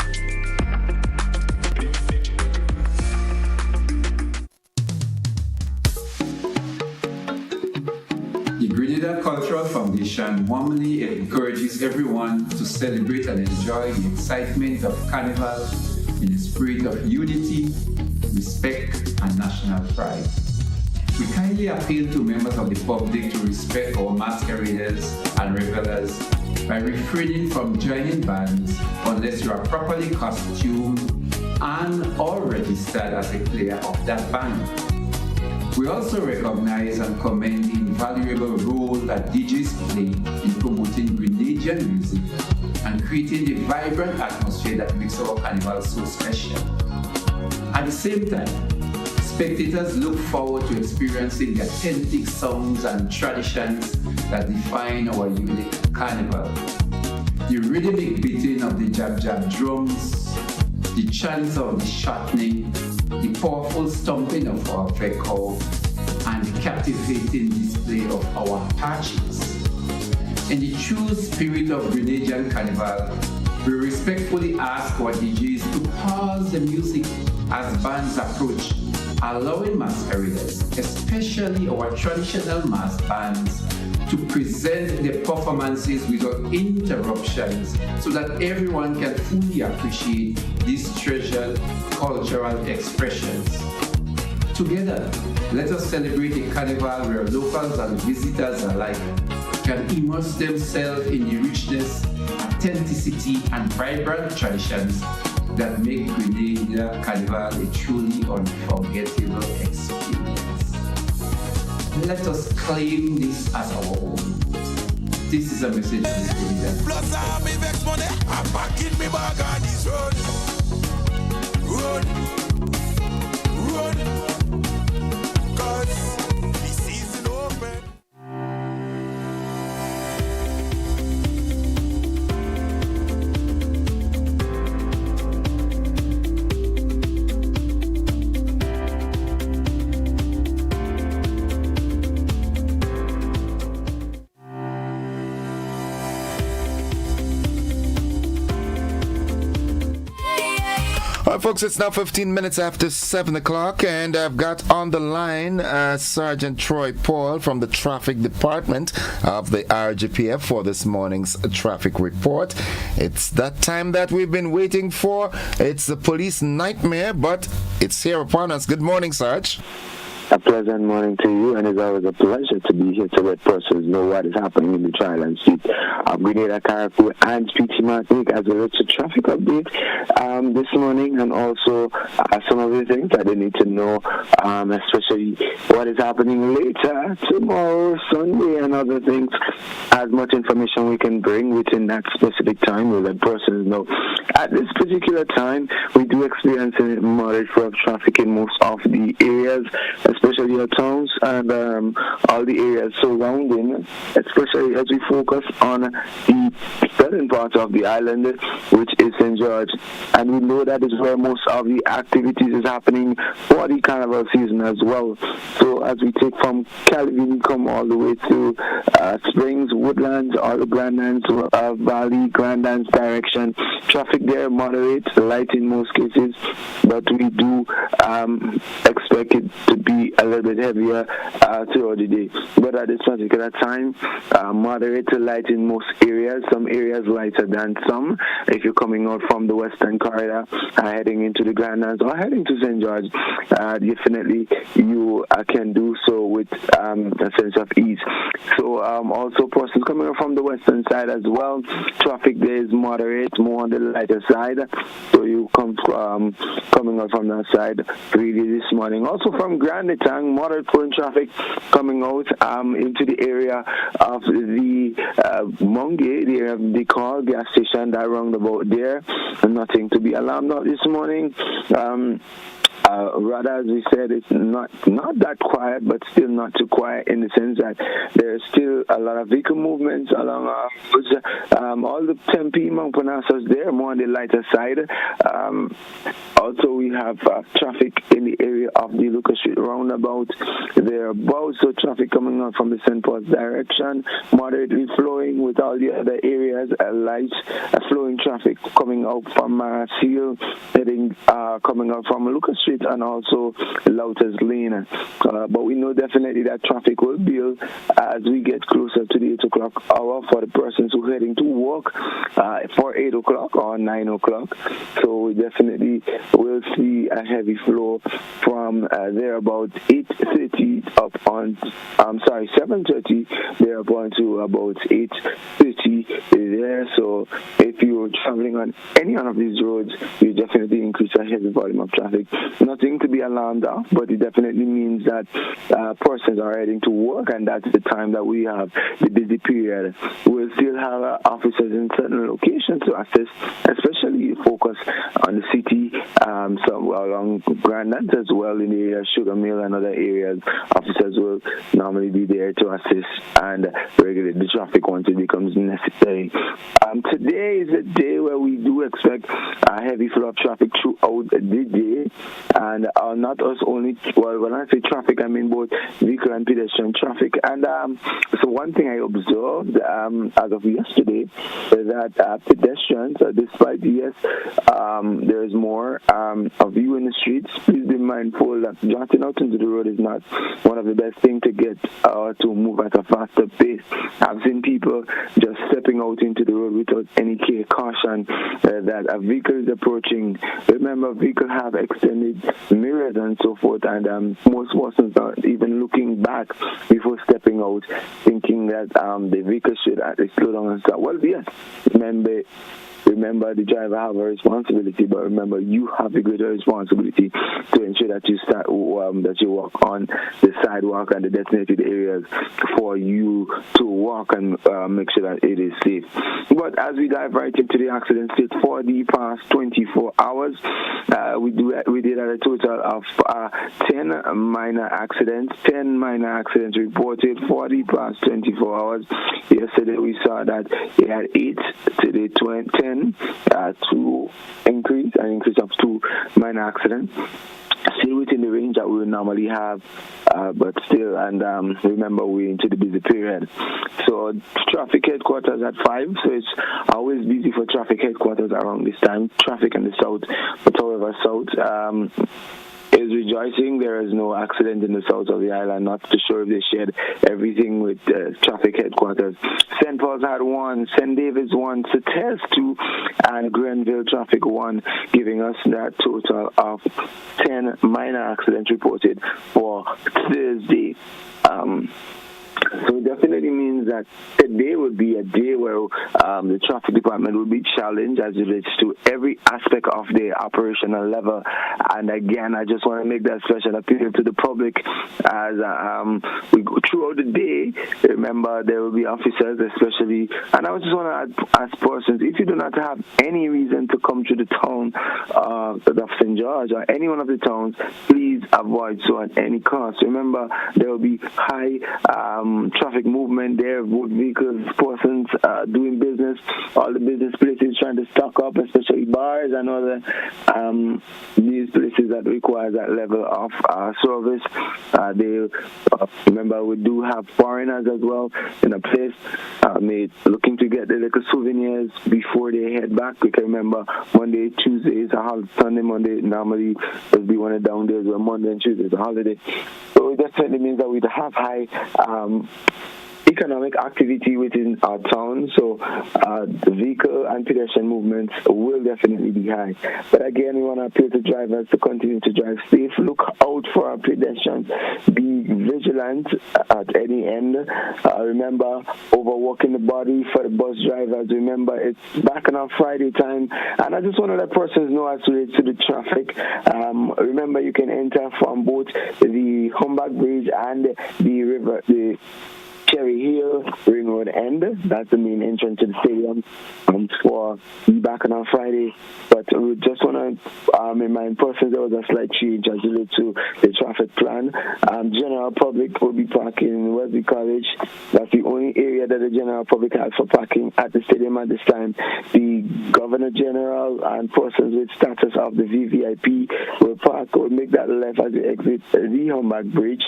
The Grenada Cultural Foundation warmly encourages everyone to celebrate and enjoy the excitement of Carnival in a spirit of unity, respect, and national pride. We kindly appeal to members of the public to respect our masqueraders and revelers by refraining from joining bands unless you are properly costumed and or registered as a player of that band. We also recognize and commend the invaluable role that DJs play in promoting Grenadian music and creating the vibrant atmosphere that makes our carnival so special. At the same time, spectators look forward to experiencing the authentic sounds and traditions that define our unique carnival. The rhythmic beating of the jab-jab drums, the chants of the chutney, the powerful stomping of our vehicle, and the captivating display of our patches. In the true spirit of Grenadian Carnival, we respectfully ask our DJs to pause the music as bands approach, allowing masqueraders, especially our traditional mass bands, to present their performances without interruptions so that everyone can fully appreciate these treasured cultural expressions. Together, let us celebrate a carnival where locals and visitors alike can immerse themselves in the richness, authenticity, and vibrant traditions that make Grenada Carnival a truly unforgettable experience. let us claim this as our own. This is a message from the president. Plus I me vex money, I'm back in me bag on this road. Run, cause the season open. Folks, it's now 15 minutes after 7 o'clock, and I've got on the line Sergeant Troy Paul from the Traffic Department of the RGPF for this morning's traffic report. It's that time that we've been waiting for. It's the police nightmare, but it's here upon us. Good morning, Sarge. A pleasant morning to you, and it's always a pleasure to be here to let persons know what is happening in the Tri-Land Street of Grenada, Carrefour, and Speedy Martinique as well as a traffic update this morning, and also some of the things that they need to know, especially what is happening later, tomorrow, Sunday, and other things. As much information we can bring within that specific time, we'll let persons know. At this particular time, we do experience a moderate flow of traffic in most of the areas, especially our towns and all the areas surrounding, especially as we focus on the southern part of the island, which is St. George. And we know that is where most of the activities is happening for the carnival season as well. So as we take from Calvin, come all the way to Springs, Woodlands, all the Grandlands, Valley, Grandlands direction, traffic there moderate, light in most cases, but we do expect it to be a little bit heavier throughout the day. But at this particular time, moderate to light in most areas, some areas lighter than some. If you're coming out from the Western Corridor, heading into the Grandlands or heading to St. George, definitely you can do so with a sense of ease. So also persons coming from the western side as well, traffic there is moderate, more on the lighter side. So you come coming out from that side really this morning. Also from Grenada, moderate flowing traffic coming out into the area of the Mungay, the area of the car gas station, that roundabout there. Nothing to be alarmed of this morning. Rather, as we said, it's not that quiet, but still not too quiet in the sense that there's still a lot of vehicle movements along all the Tempe, Mount Parnassus there, more on the lighter side. Also, we have traffic in the area of the Lucas Street roundabout thereabouts, so traffic coming out from the St. Paul's direction, moderately flowing with all the other areas, light flowing traffic coming out from Seal, coming out from Lucas Street and also Louters Lane. But we know definitely that traffic will build as we get closer to the 8 o'clock hour for the persons who are heading to work for 8 o'clock or 9 o'clock. So we definitely will see a heavy flow from there about 8:30 up on, 7:30 there up on to about 8:30 there. So if you're traveling on any one of these roads, you definitely increase a heavy volume of traffic. Nothing to be alarmed of, but it definitely means that persons are heading to work, and that's the time that we have the busy period. We'll still have officers in certain locations to assist, especially focus on the city, some along Grandlands as well in the area of Sugar Mill and other areas. Officers will normally be there to assist and regulate the traffic once it becomes necessary. Today is a day where we do expect a heavy flow of traffic throughout the day, and not us only, well, when I say traffic, I mean both vehicle and pedestrian traffic. And so one thing I observed as of yesterday is that pedestrians, despite there is more of you in the streets, please be mindful that jotting out into the road is not one of the best things to get to move at a faster pace. I've seen people just stepping out into the road without any caution that a vehicle is approaching. Remember, vehicles have extended mirrors and so forth, and most persons are even looking back before stepping out, thinking that the vehicle should actually slow down and stop. Well, yes, remember, remember the driver have a responsibility, but remember you have the greater responsibility to ensure that you that you walk on the sidewalk and the designated areas for you to walk and make sure that it is safe. But as we dive right into the accident state for the past 24 hours, we did a total of 10 minor accidents. 10 minor accidents reported for the past 24 hours. Yesterday we saw that it had 8, today 10, 2 increase, an increase of 2 minor accidents. Still within the range that we would normally have, but still, and remember we're into the busy period. So traffic headquarters at 5, so it's always busy for traffic headquarters around this time. Traffic in the south, but however, south is rejoicing. There is no accident in the south of the island. Not too sure if they shared everything with traffic headquarters. St. Paul's had 1, St. David's 1, Sates 2, and Grenville traffic 1, giving us that total of 10 minor accidents reported for Thursday. So it definitely means that today would be a day where the traffic department will be challenged as it relates to every aspect of the operational level. And again, I just want to make that special appeal to the public as we go throughout the day. Remember, there will be officers, especially, and I just want to ask persons, if you do not have any reason to come to the town of St. George or any one of the towns, please avoid so at any cost. Remember, there will be high traffic movement there, both vehicles, persons doing business, all the business places trying to stock up, especially bars and other these places that require that level of service. Remember, we do have foreigners as well in a place looking to get the little souvenirs before they head back. We can remember Monday, Tuesday is a holiday. Sunday, Monday normally will be one of the down days, where Monday and Tuesday is a holiday. So it definitely means that we have high economic activity within our town, so the vehicle and pedestrian movements will definitely be high. But again, we want to appeal to drivers to continue to drive safe. Look out for our pedestrians. Be vigilant at any end. Remember, overworking the body for the bus drivers. Remember, it's back on our Friday time, and I just want to let persons know as relates to the traffic. Remember, you can enter from both the Humbag Bridge and the Cherry Hill Ring Road end. That's the main entrance to the stadium for back on our Friday. But we just want to remind persons there was a slight change as related to the traffic plan. General public will be parking in Wesley College. That's the only area that the general public has for parking at the stadium at this time. The Governor General and persons with status of the VVIP will make that left as they exit the Humbag Bridge.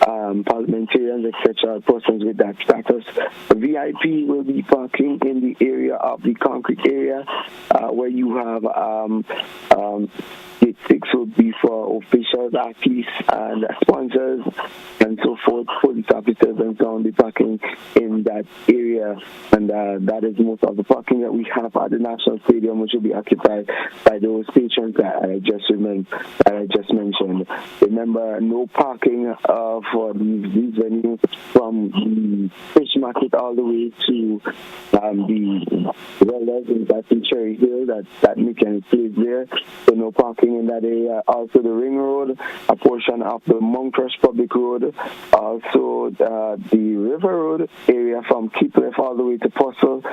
Parliamentarians, etc., persons with that status. VIP will be parking in the area of the concrete area where you have Gate 6 will be for officials, artists, and sponsors, and so forth. Police officers and so on be parking in that area, and that is most of the parking that we have at the National Stadium, which will be occupied by those patrons that I just mentioned. Remember, no parking for these venues from the fish market all the way to the Wellers in Cherry Hill, that mechanic place there. So no parking in that area. Also the Ring Road, a portion of the Monkrush Public Road, also the River Road area from Keeplef all the way to Puzzle,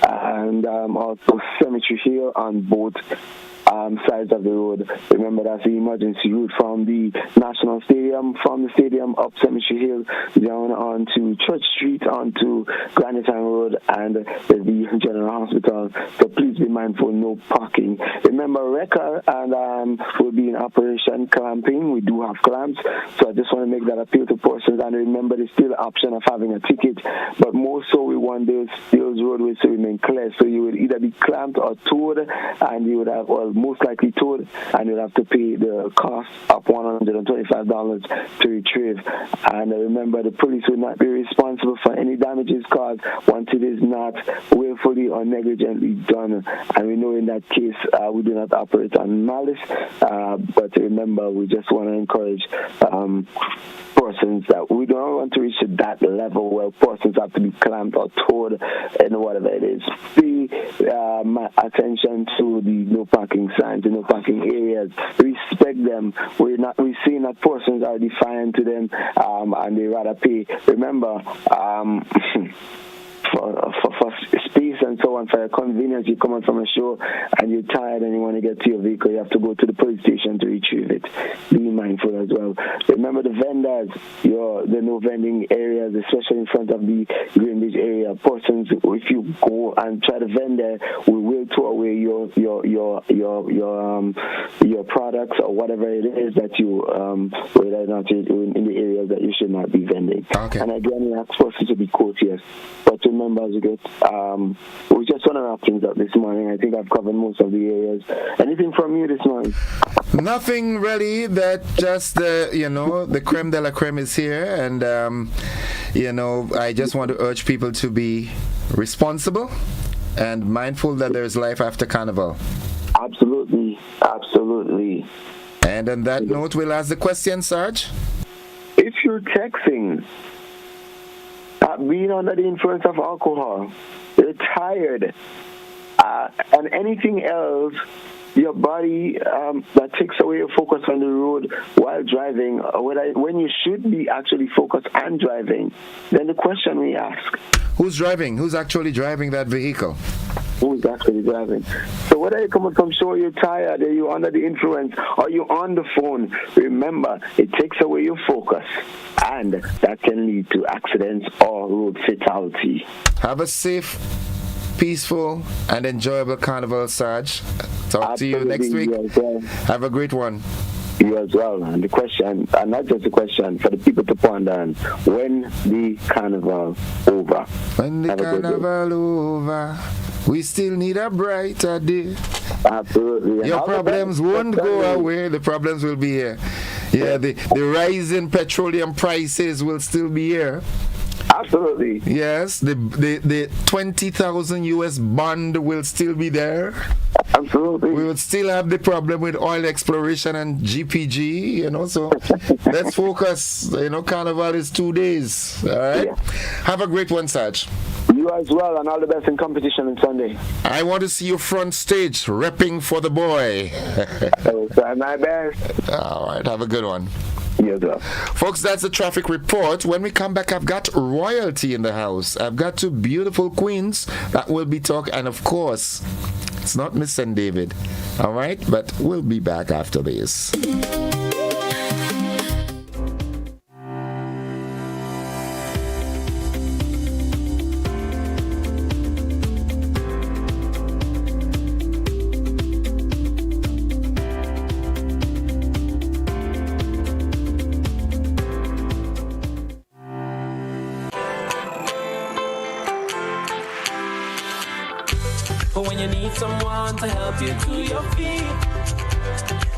and also Cemetery Hill on both sides of the road. Remember, that's the emergency route from the National Stadium, from the stadium up Cemetery Hill, down onto Church Street, onto Granite Road, and the General Hospital. So please be mindful, no parking. Remember, Wrecker and will be in operation clamping. We do have clamps, so I just want to make that appeal to persons. And remember, there's still the option of having a ticket, but more so we want those roadways to remain clear. So you would either be clamped or towed, and you would have, well, most likely towed, and you'll have to pay the cost of $125 to retrieve. And remember, the police will not be responsible for any damages caused once it is not willfully or negligently done. And we know in that case we do not operate on malice, but remember, we just want to encourage persons that we don't want to reach that level where persons have to be clamped or towed and whatever it is. Be pay attention to the no parking signs, the no parking areas. Respect them. We're seeing that persons are defiant to them, and they rather pay. Remember, for space and so on, for your convenience, you come out from a show and you're tired and you want to get to your vehicle, you have to go to the police station to retrieve it. Be mindful as well. Remember the vendors, the no vending areas, especially in front of the Greenwich area. Persons, if you go and try to vend there, we will throw away your products or whatever it is that you whether or not in the areas that you should not be vending. Okay. And again, we ask persons to be courteous. But remember, as we get, we just want to wrap things up this morning. I think I've covered most of the areas. Anything from you this morning? Nothing really. That just the creme de la creme is here, and I just want to urge people to be responsible and mindful that there's life after Carnival. Absolutely. And on that note, we'll ask the question, Sarge. If you're texting, being under the influence of alcohol, you're tired, and anything else, your body that takes away your focus on the road while driving, when you should be actually focused on driving, then the question we ask: who's driving? Who's actually driving that vehicle? Who's actually driving? So whether you're coming from shore, you're tired, or you're under the influence, or you're on the phone, remember, it takes away your focus, and that can lead to accidents or road fatality. Have a safe, peaceful, and enjoyable Carnival, Sarge. Talk to you next week. Well. Have a great one. You as well. And the question, and not just the question, for the people to ponder on, when the Carnival over? When the Carnival over, we still need a brighter day. Absolutely. Your problems won't go away. The problems will be here. Yeah, the rise in petroleum prices will still be here. Absolutely. Yes, the 20,000 US bond will still be there. Absolutely. We would still have the problem with oil exploration and GPG, so let's focus. Carnival is 2 days. All right? Yeah. Have a great one, Sarge. You as well, and all the best in competition on Sunday. I want to see you front stage, repping for the boy. I'll try my best. All right, have a good one. Yes, sir. Folks, that's the traffic report. When we come back, I've got royalty in the house. I've got two beautiful queens that will be talking, and of course, it's not Miss and David. All right, but we'll be back after this. When you need someone to help you to your feet,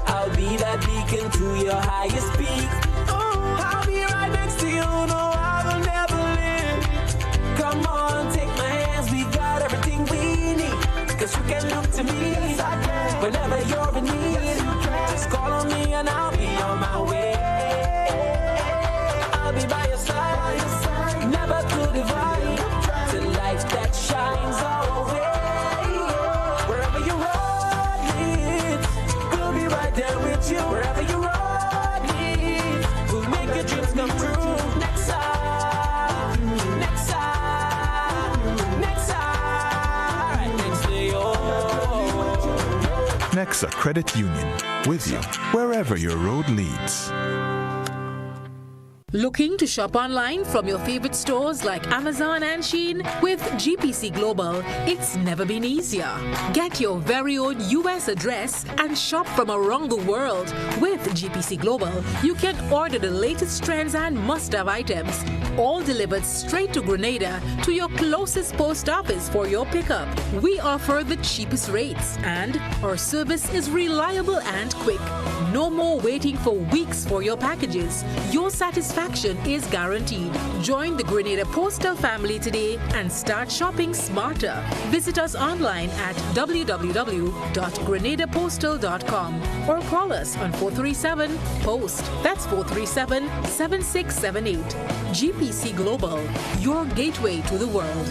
I'll be that beacon to your highest peak. Oh, I'll be right next to you, no, I will never leave. Come on, take my hands, we got everything we need. Cause you can look to me whenever you're in need. Just call on me and I'll be on my way. I'll be by your side, never to divide, to light that shines always. Wherever you road leads, we'll make your dreams come true. Next time, next time, next time, right next to you. Nexa Credit Union, with you wherever your road leads. Looking to shop online from your favorite stores like Amazon and Shein? With GPC Global, it's never been easier. Get your very own US address and shop from around the world. With GPC Global, you can order the latest trends and must-have items, all delivered straight to Grenada to your closest post office for your pickup. We offer the cheapest rates and our service is reliable and quick. No more waiting for weeks for your packages. Your satisfaction is guaranteed. Join the Grenada Postal family today and start shopping smarter. Visit us online at www.grenadapostal.com or call us on 437-POST. That's 437-7678. GPC Global, your gateway to the world.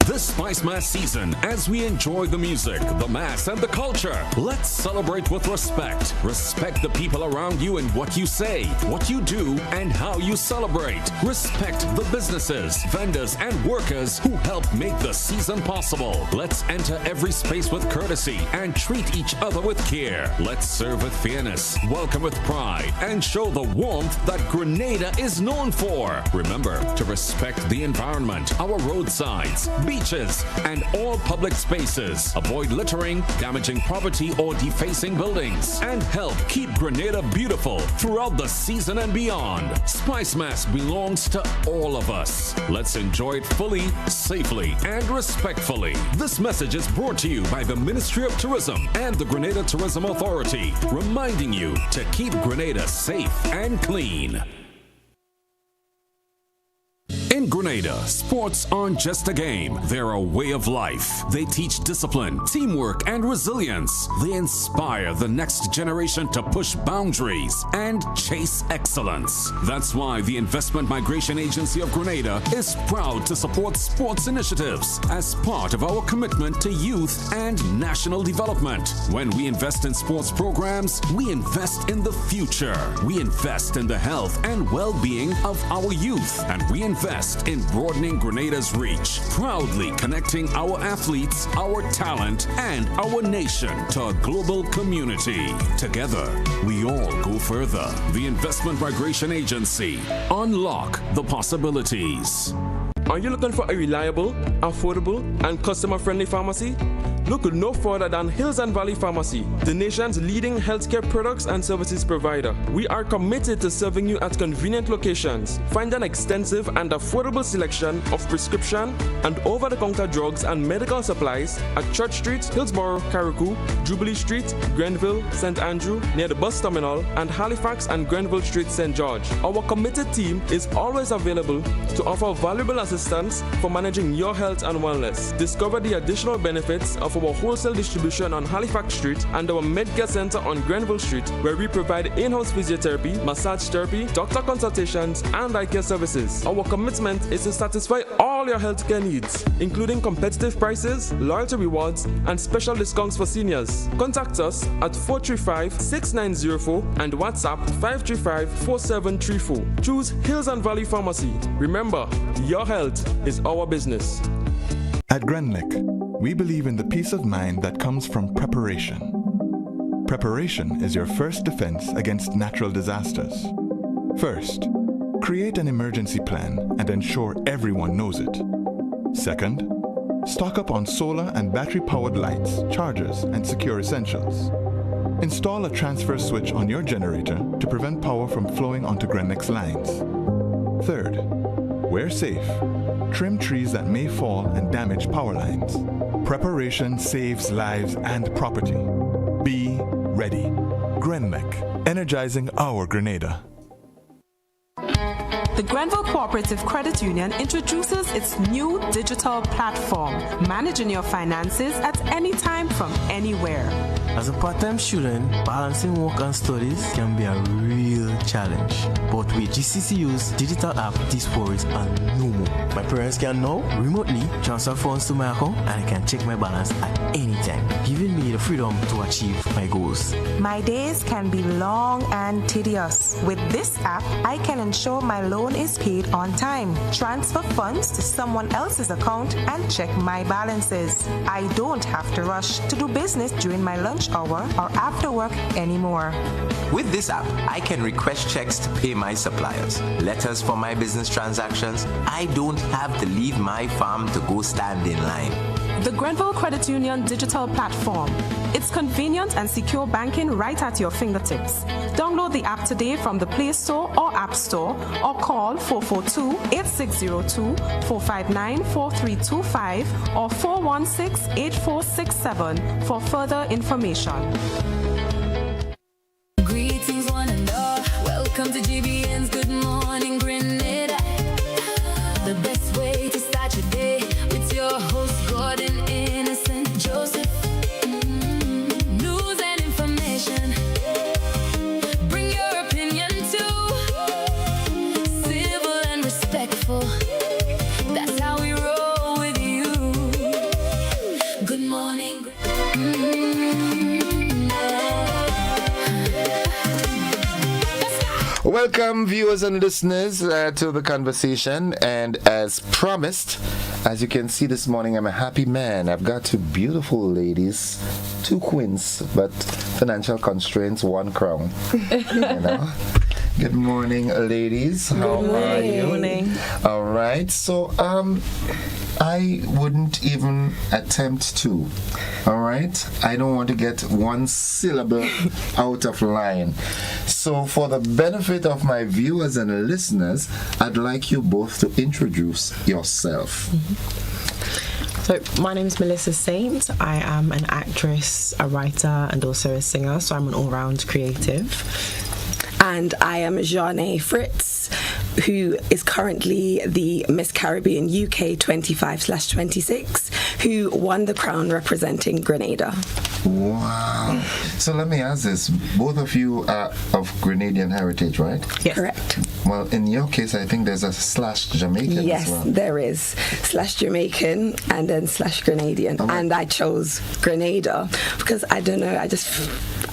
The this Spice Mass season as we enjoy the music, the mass, and the culture. Let's celebrate with respect. Respect the people around you in what you say, what you do, and how you celebrate. Respect the businesses, vendors, and workers who help make the season possible. Let's enter every space with courtesy and treat each other with care. Let's serve with fairness, welcome with pride, and show the warmth that Grenada is known for. Remember to respect the environment, our roadsides, beaches, and all public spaces. Avoid littering, damaging property, or defacing buildings. And help keep Grenada beautiful throughout the season and beyond. Spice Mass belongs to all of us. Let's enjoy it fully, safely, and respectfully. This message is brought to you by the Ministry of Tourism and the Grenada Tourism Authority, reminding you to keep Grenada safe and clean. In Grenada, sports aren't just a game, they're a way of life. They teach discipline, teamwork, and resilience. They inspire the next generation to push boundaries and chase excellence. That's why the Investment Migration Agency of Grenada is proud to support sports initiatives as part of our commitment to youth and national development. When we invest in sports programs, we invest in the future. We invest in the health and well-being of our youth, and we invest in broadening Grenada's reach, proudly connecting our athletes, our talent, and our nation to a global community. Together, we all go further. The Investment Migration Agency. Unlock the possibilities. Are you looking for a reliable, affordable, and customer-friendly pharmacy? Look no further than Hills and Valley Pharmacy, the nation's leading healthcare products and services provider. We are committed to serving you at convenient locations. Find an extensive and affordable selection of prescription and over-the-counter drugs and medical supplies at Church Street, Hillsborough, Carriacou, Jubilee Street, Grenville, St. Andrew, near the bus terminal, and Halifax and Grenville Street, St. George. Our committed team is always available to offer valuable assistance for managing your health and wellness. Discover the additional benefits of our wholesale distribution on Halifax Street and our Medcare Center on Grenville Street, where we provide in-house physiotherapy, massage therapy, doctor consultations, and eye care services. Our commitment is to satisfy all your healthcare needs, including competitive prices, loyalty rewards, and special discounts for seniors. Contact us at 435-6904 and WhatsApp 535-4734. Choose Hills and Valley Pharmacy. Remember, your health is our business. At Grenlick, we believe in the peace of mind that comes from preparation. Preparation is your first defense against natural disasters. First, create an emergency plan and ensure everyone knows it. Second, stock up on solar and battery-powered lights, chargers, and secure essentials. Install a transfer switch on your generator to prevent power from flowing onto Grenlick's lines. Third, wear safe. Trim trees that may fall and damage power lines. Preparation saves lives and property. Be ready. Grenlick, energizing our Grenada. The Grenville Cooperative Credit Union introduces its new digital platform, managing your finances at any time from anywhere. As a part-time student, balancing work and studies can be a real challenge. But with GCCU's digital app, these worries are no more. My parents can now remotely transfer funds to my account and I can check my balance at any time, giving me the freedom to achieve my goals. My days can be long and tedious. With this app, I can ensure my loan is paid on time, transfer funds to someone else's account, and check my balances. I don't have to rush to do business during my lunch hour or after work anymore. With this app, I can request checks to pay my suppliers, letters for my business transactions. I don't have to leave my farm to go stand in line. The Grenville Credit Union digital platform. It's convenient and secure banking right at your fingertips. Download the app today from the Play Store or App Store or call 442-8602, 459-4325 or 416-8467 for further information. Greetings one and all. Welcome to GBN's Good Morning Grenada. The best way to start your day with your host Gordon Innocent Joseph. News and information. Bring your opinion too. Civil and respectful. That's how we roll with you. Welcome, viewers and listeners, to the conversation. And as promised, as you can see this morning, I'm a happy man. I've got two beautiful ladies, two queens, but financial constraints, one crown. You know? Good morning, ladies. How are you? Good morning. All right. So, I wouldn't even attempt to. All right? I don't want to get one syllable out of line. So, for the benefit of my viewers and listeners, I'd like you both to introduce yourself. So, my name is Melissa Saint. I am an actress, a writer, and also a singer. So, I'm an all-round creative. And I am Jeanne Fritz, who is currently the Miss Caribbean UK 25/26, who won the crown representing Grenada. Wow. So let me ask this. Both of you are of Grenadian heritage, right? Yes. Correct. Well, in your case, I think there's a / Jamaican yes, as well. There is / Jamaican and then / Grenadian. Oh, and I chose Grenada because I don't know,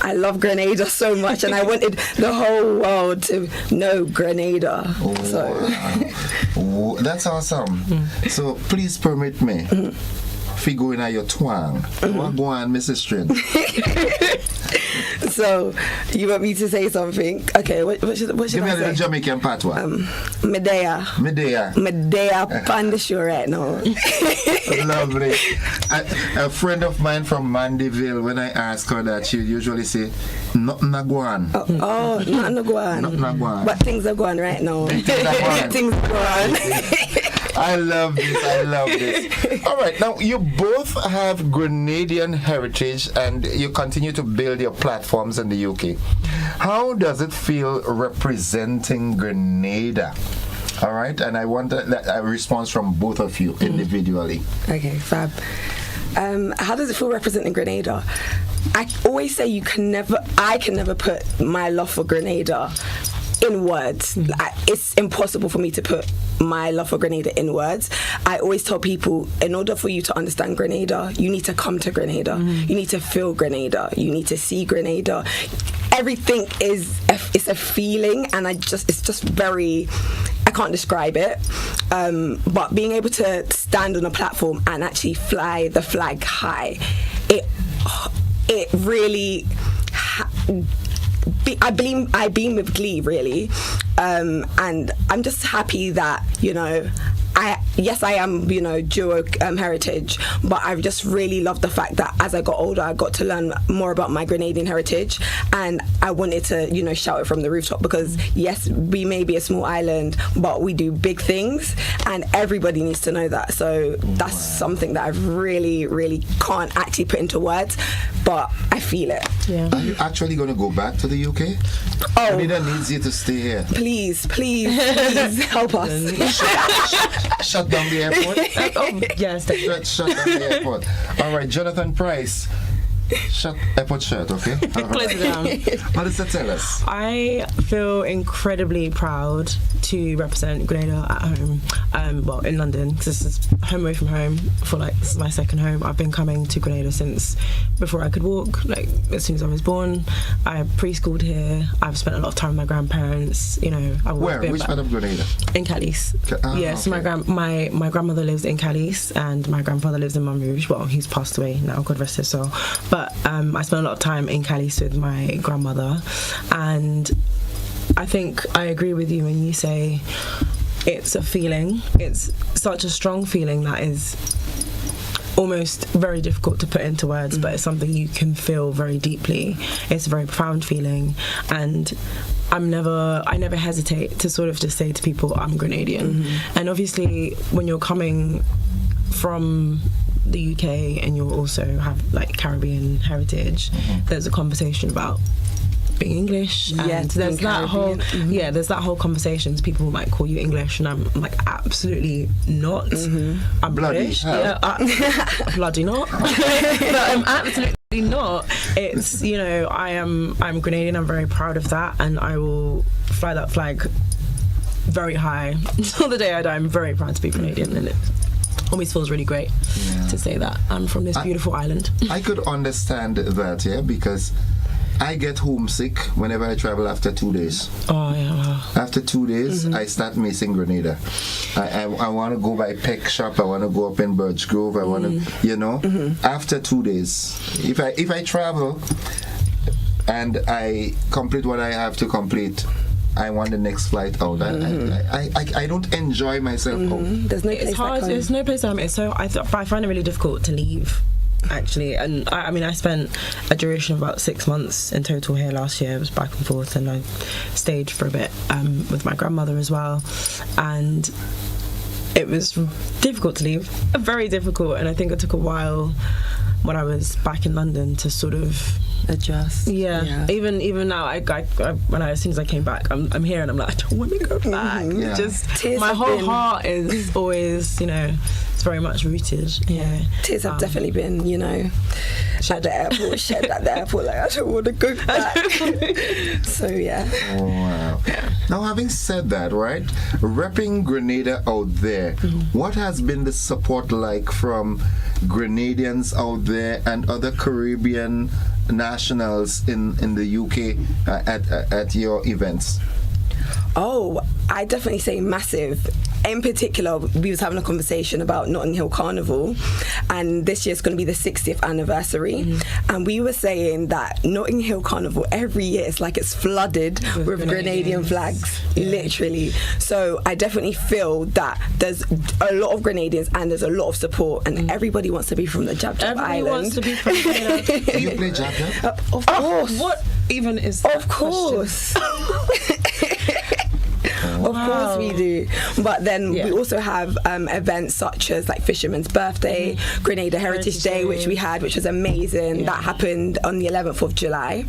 I love Grenada so much and I wanted the whole world to know Grenada. Oh, so. Wow. That's awesome. So please permit me. Figure in your twang. What go on, Mrs. String? So, you want me to say something? Okay, what should I say? Give me a little Jamaican patois. Medea. Medea Pandasure right now. Lovely. A friend of mine from Mandeville, when I ask her that, she usually say, nothing naguan. Oh, nothing naguan. Nothing naguan. But things are going right now. Things are going. I love this. All right, now you both have Grenadian heritage and you continue to build your platforms in the UK. How does it feel representing Grenada? All right, and I want a response from both of you individually. Okay, fab. How does it feel representing Grenada? I always say I can never put my love for Grenada in words. It's impossible for me to put my love for Grenada in words. I always tell people, in order for you to understand Grenada, you need to come to Grenada. You need to feel Grenada. You need to see Grenada. Everything it's a feeling, and it's just very, I can't describe it. But being able to stand on a platform and actually fly the flag high, it really. I beam with glee, really, and I'm just happy that, you know, I am, you know, dual heritage, but I just really love the fact that as I got older, I got to learn more about my Grenadian heritage, and I wanted to, you know, shout it from the rooftop because yes, we may be a small island, but we do big things, and everybody needs to know that. So that's something that I really, really can't actually put into words, but I feel it. Yeah. Are you actually going to go back to the UK? Oh, Grenada needs you to stay here. Please help us. Shut down the airport? Yes. Shut down the airport. All right, Jonathan Price. Airport shut, okay? Close it down. Melissa, tell us. I feel incredibly proud to represent Grenada at home. Well, in London, because this is home away from home. This is my second home. I've been coming to Grenada since before I could walk. Like as soon as I was born, I preschooled here. I've spent a lot of time with my grandparents. You know, which part of Grenada? In Calais. Yes, okay. My grandmother lives in Calais, and my grandfather lives in Montrouge. Well, he's passed away now, God rest his soul. But I spent a lot of time in Calais with my grandmother, and I think I agree with you when you say it's a feeling. It's such a strong feeling that is almost very difficult to put into words, but it's something you can feel very deeply. It's a very profound feeling, and I never hesitate to sort of just say to people, I'm Grenadian. And obviously when you're coming from the UK and you also have like Caribbean heritage, there's a conversation about being English, and there's that whole there's that whole conversation. People might call you English, and I'm like, absolutely not. I'm bloody British. Bloody not. But I'm absolutely not. It's, you know, I'm Grenadian. I'm very proud of that, and I will fly that flag very high until the day I die. I'm very proud to be Grenadian, and it always feels really great to say that I'm from this beautiful island. I could understand that, because I get homesick whenever I travel after 2 days. Oh, yeah. Wow. After 2 days, I start missing Grenada. I want to go by Peck Shop. I want to go up in Birch Grove. I want to, after 2 days. If I travel and I complete what I have to complete, I want the next flight out. I don't enjoy myself out. There's no place. It's hard. There's no place. I find it really difficult to leave. Actually, and I spent a duration of about 6 months in total here last year. I was back and forth, and I stayed for a bit with my grandmother as well, and it was difficult to leave, very difficult. And I think it took a while when I was back in London to sort of adjust. Yeah. Even now, as soon as I came back, I'm here and I'm like, I don't want to go back. Yeah. Just Tears my whole been... heart is always, it's very much rooted. Yeah. Tears have definitely been, at the airport, shed at the airport. Like, I don't want to go back. So yeah. Oh, wow. Now, having said that, right, repping Grenada out there, what has been the support like from Grenadians out there and other Caribbean nationals in the UK at your events? Oh, I definitely say massive. In particular, we was having a conversation about Notting Hill Carnival, and this year's going to be the 60th anniversary. And we were saying that Notting Hill Carnival every year it's like it's flooded with Grenadian flags, literally. So I definitely feel that there's a lot of Grenadians and there's a lot of support, and everybody wants to be from the Jab Jab Island. Wants to be from Grenada. Do you play Jab Jab? Of course. What even is that? Of course. Of course we do. But then we also have events such as like Fisherman's Birthday, Grenada Heritage Day, which we had, which was amazing. That happened on the 11th of July.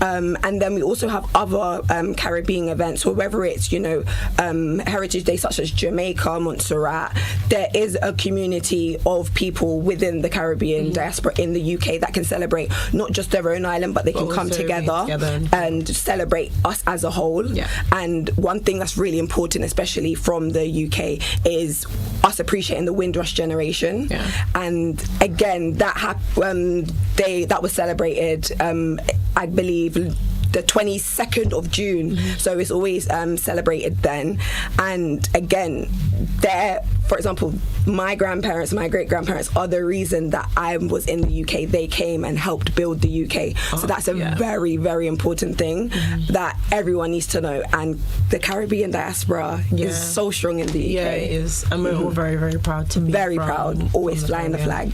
And then we also have other Caribbean events, or whether it's, Heritage Day such as Jamaica, Montserrat. There is a community of people within the Caribbean diaspora in the UK that can celebrate not just their own island, but they can come together and celebrate us as a whole. And one thing that's really important, especially from the UK, is us appreciating the Windrush generation. And again, that was celebrated, I believe, the 22nd of June. So it's always celebrated then. And again, for example, my grandparents, my great-grandparents are the reason that I was in the UK. They came and helped build the UK. So that's a very, very important thing that everyone needs to know. And the Caribbean diaspora is so strong in the UK. Yeah, it is. And we're all very, very proud to be proud, always flying the flag.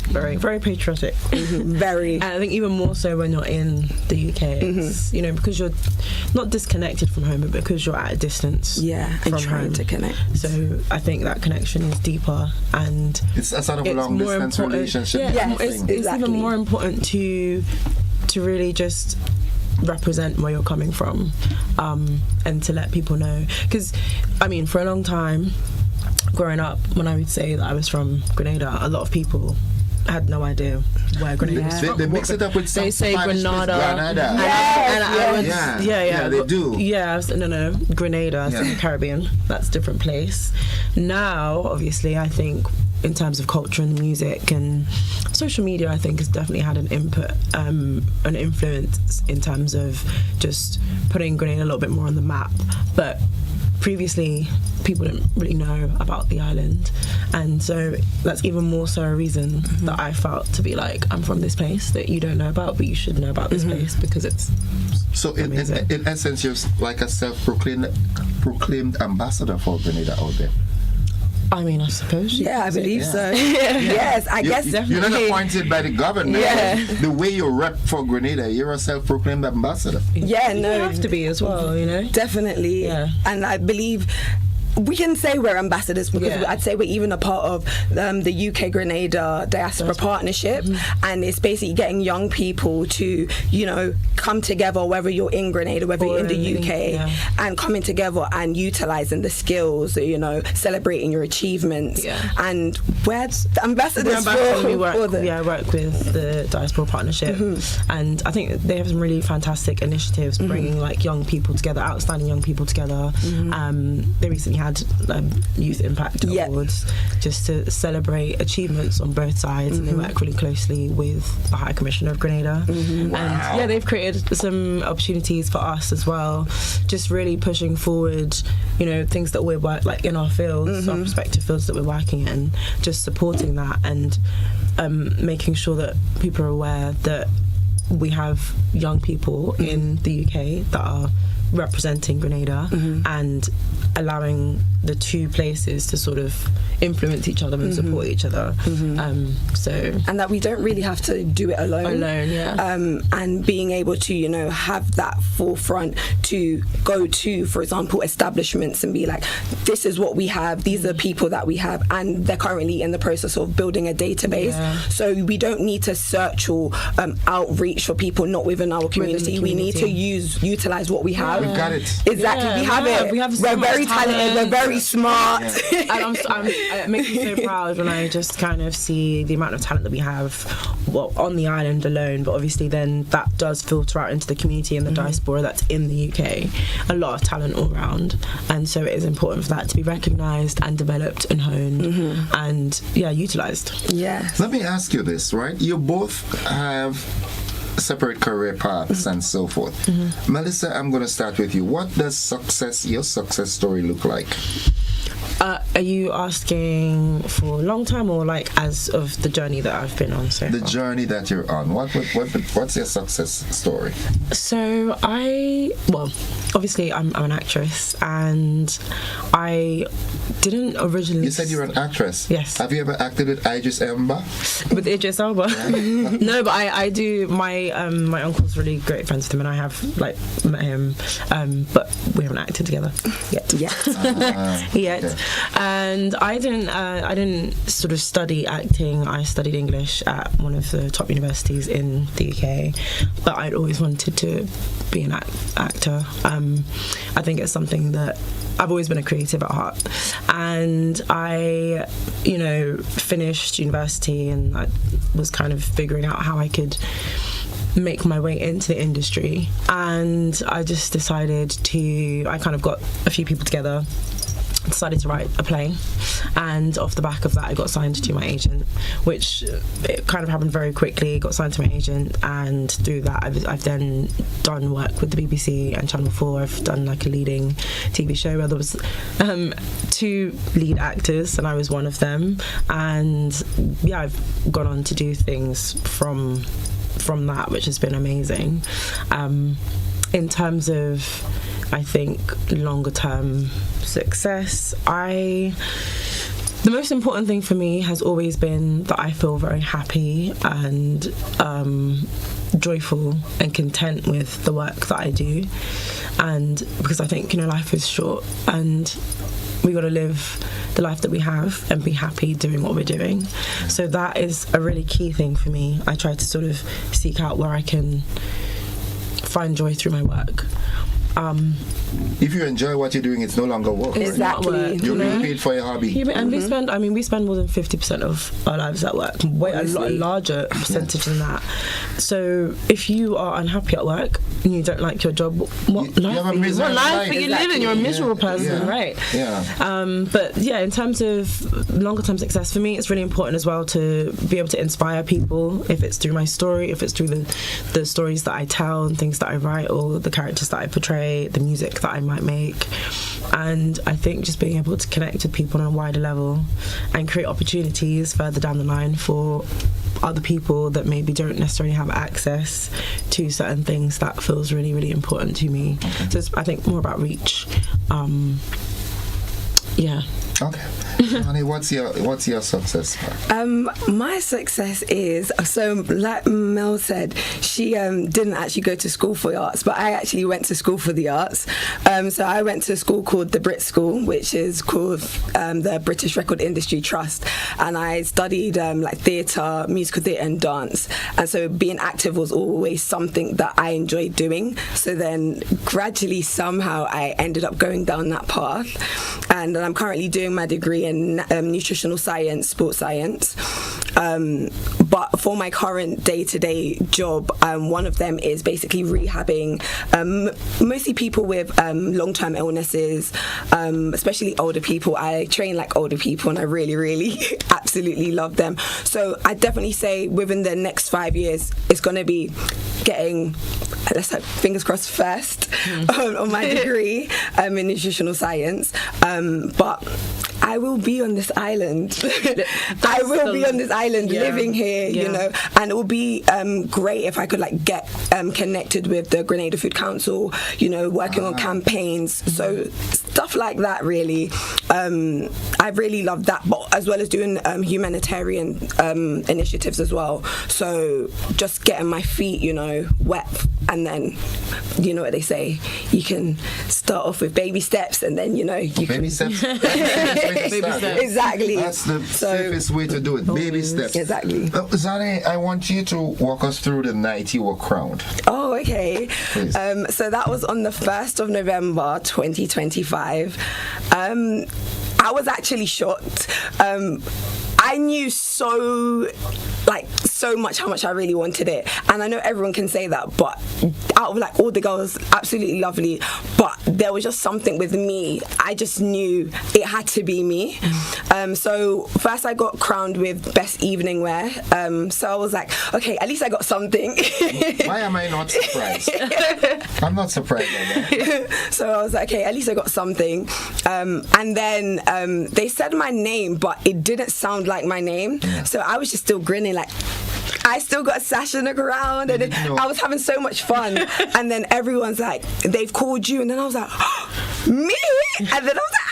Very, very patriotic. Very. And I think even more so when you're in the UK, it's, because you're not disconnected from home, but because you're at a distance. And trying to connect. So I think that connection is deeper, and it's a sort of a long distance relationship. It's even more important to really just represent where you're coming from, and to let people know. Because for a long time growing up, when I would say that I was from Grenada, a lot of people had no idea where Grenada is from. They mix it up with some they say Spanish Grenada. They do. No, Grenada is in the Caribbean. That's a different place. Now, obviously, I think in terms of culture and music and social media, I think has definitely had an input, an influence in terms of just putting Grenada a little bit more on the map. But previously, people didn't really know about the island, and so that's even more so a reason that I felt to be like, I'm from this place that you don't know about, but you should know about this place because it's so in essence you're like a self-proclaimed ambassador for Grenada out there. I suppose. I believe so. Yes, I guess definitely. You're not appointed by the government. The way you rep for Grenada, you're a self-proclaimed ambassador. You have to be as well, Definitely. And I believe we can say we're ambassadors because I'd say we're even a part of the UK Grenada Diaspora Partnership, and it's basically getting young people to, come together, whether you're in Grenada, whether you're in the UK, and coming together and utilising the skills, celebrating your achievements. And we're the ambassadors I work with the Diaspora Partnership, and I think they have some really fantastic initiatives bringing like young people together, outstanding young people together. They recently had Youth Impact Awards just to celebrate achievements on both sides, and they work really closely with the High Commissioner of Grenada. And they've created some opportunities for us as well, just really pushing forward, you know, things that we're like in our fields, our respective fields that we're working in, just supporting that and making sure that people are aware that we have young people in the UK that are representing Grenada and allowing the two places to sort of influence each other and support each other. And that we don't really have to do it alone. And being able to, you know, have that forefront to go to, for example, establishments and be like, this is what we have, these are people that we have, and they're currently in the process of building a database. So we don't need to search or outreach for people not within our community. We need to utilize what we have. We've got it. Exactly, we have it. We're very talented, we're very smart. And it makes me so proud when I just kind of see the amount of talent that we have, well, on the island alone, but obviously then that does filter out into the community and the diaspora that's in the UK. A lot of talent all around, and so it is important for that to be recognised and developed and honed and utilised. Let me ask you this, right? You both have separate career paths and so forth. Melissa, I'm going to start with you. What does your success story look like? Are you asking for a long time or like as of the journey that I've been on so The far? journey that you're on. What's your success story? So obviously I'm an actress, and I didn't originally... You said you're an actress? Yes. Have you ever acted with Idris Elba? With Idris Elba? No, but I do. My uncle's really great friends with him, and I have like met him, but we haven't acted together yet. Yet. Okay. And I didn't sort of study acting. I studied English at one of the top universities in the UK, but I'd always wanted to be an actor. I think it's something that I've always been a creative at heart, and I, finished university, and I was kind of figuring out how I could make my way into the industry, and I just decided I kind of got a few people together, decided to write a play, and off the back of that I got signed to my agent, which it kind of happened very quickly. Got signed to my agent, and through that I've then done work with the BBC and Channel 4. I've done like a leading TV show where there was 2 lead actors and I was one of them, and I've gone on to do things from that, which has been amazing. In terms of, I think, longer term success, the most important thing for me has always been that I feel very happy and joyful and content with the work that I do, and because I think life is short and we got to live the life that we have and be happy doing what we're doing. So that is a really key thing for me. I try to sort of seek out where I can find joy through my work. If you enjoy what you're doing, it's no longer work. Exactly. Right? You're being paid for your hobby. And we spend more than 50% of our lives at work. A larger percentage than that. So if you are unhappy at work and you don't like your job, what life are you living? You're a miserable person, right? But in terms of longer term success, for me it's really important as well to be able to inspire people, if it's through my story, if it's through the stories that I tell and things that I write, or the characters that I portray, the music that I might make. And I think just being able to connect with people on a wider level and create opportunities further down the line for other people that maybe don't necessarily have access to certain things, that feels really, really important to me. So it's, I think, more about reach. Okay. Honey, what's your success? My success is, so like Mel said, she didn't actually go to school for the arts, but I actually went to school for the arts. So I went to a school called the Brit School, which is called the British Record Industry Trust, and I studied like theatre, musical theatre and dance, and so being active was always something that I enjoyed doing. So then gradually somehow I ended up going down that path, and I'm currently doing my degree in nutritional science, sports science, but but for my current day-to-day job, one of them is basically rehabbing mostly people with long-term illnesses, especially older people. I train like older people, and I really, really absolutely love them. So I definitely say within the next 5 years, it's going to be getting, let's hope, fingers crossed, first on my degree in nutritional science. But I will be on this island. I will be on this island, living here, you know, and it will be great if I could like get connected with the Grenada Food Council, you know, working on campaigns. So stuff like that, really. I really love that, but as well as doing humanitarian initiatives as well. So just getting my feet, you know, wet, and then, you know what they say, you can start off with baby steps, and then, you know, you baby can... steps. Baby steps. Exactly. That's the safest way to do it. Baby steps. Exactly. Zane, I want you to walk us through the night you were crowned. Oh, okay. So that was on the 1st of November 2025. I was actually shocked. I knew so much how much I really wanted it, and I know everyone can say that, but out of like all the girls, absolutely lovely, but there was just something with me. I just knew it had to be me. So first I got crowned with best evening wear. So I was like, okay, at least I got something. Why am I not surprised? I'm not surprised by that. So I was like, okay, at least I got something. And then they said my name, but it didn't sound like my name. So I was just still grinning, like, I still got a sash and a crown, and I was having so much fun. And then everyone's like, they've called you, and then I was like, me? And then I was like,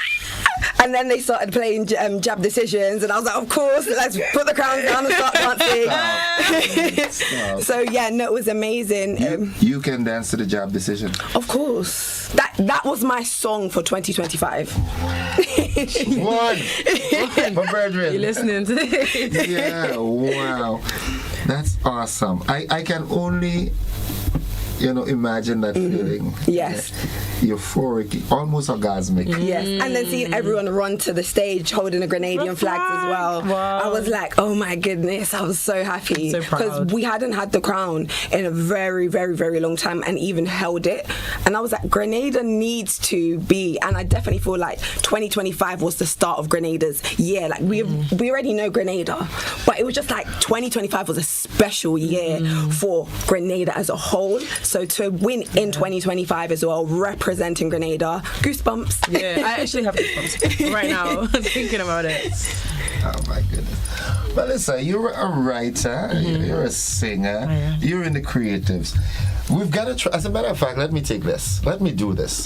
and then they started playing Jab Decisions, and I was like, of course, let's put the crowns down and start dancing. So yeah, no, it was amazing. You can dance to the Jab Decision. Of course. That was my song for 2025. One. My brethren. You listening to this? Yeah, wow. That's awesome. I can only, you know, imagine that feeling. Yes. Euphoric, almost orgasmic. Yes. And then seeing everyone run to the stage holding the Grenadian flags as well. Wow. I was like, oh my goodness, I was so happy. Because we hadn't had the crown in a very, very, very long time, and even held it. And I was like, Grenada needs to be, and I definitely feel like 2025 was the start of Grenada's year. Like we already know Grenada, but it was just like 2025 was a special year for Grenada as a whole. So to win in 2025 as well, representing Grenada, goosebumps. Yeah, I actually have goosebumps right now thinking about it. Oh my goodness. Melissa, you're a writer, you're a singer, you're in the creatives. We've got to try, as a matter of fact, let me take this. Let me do this.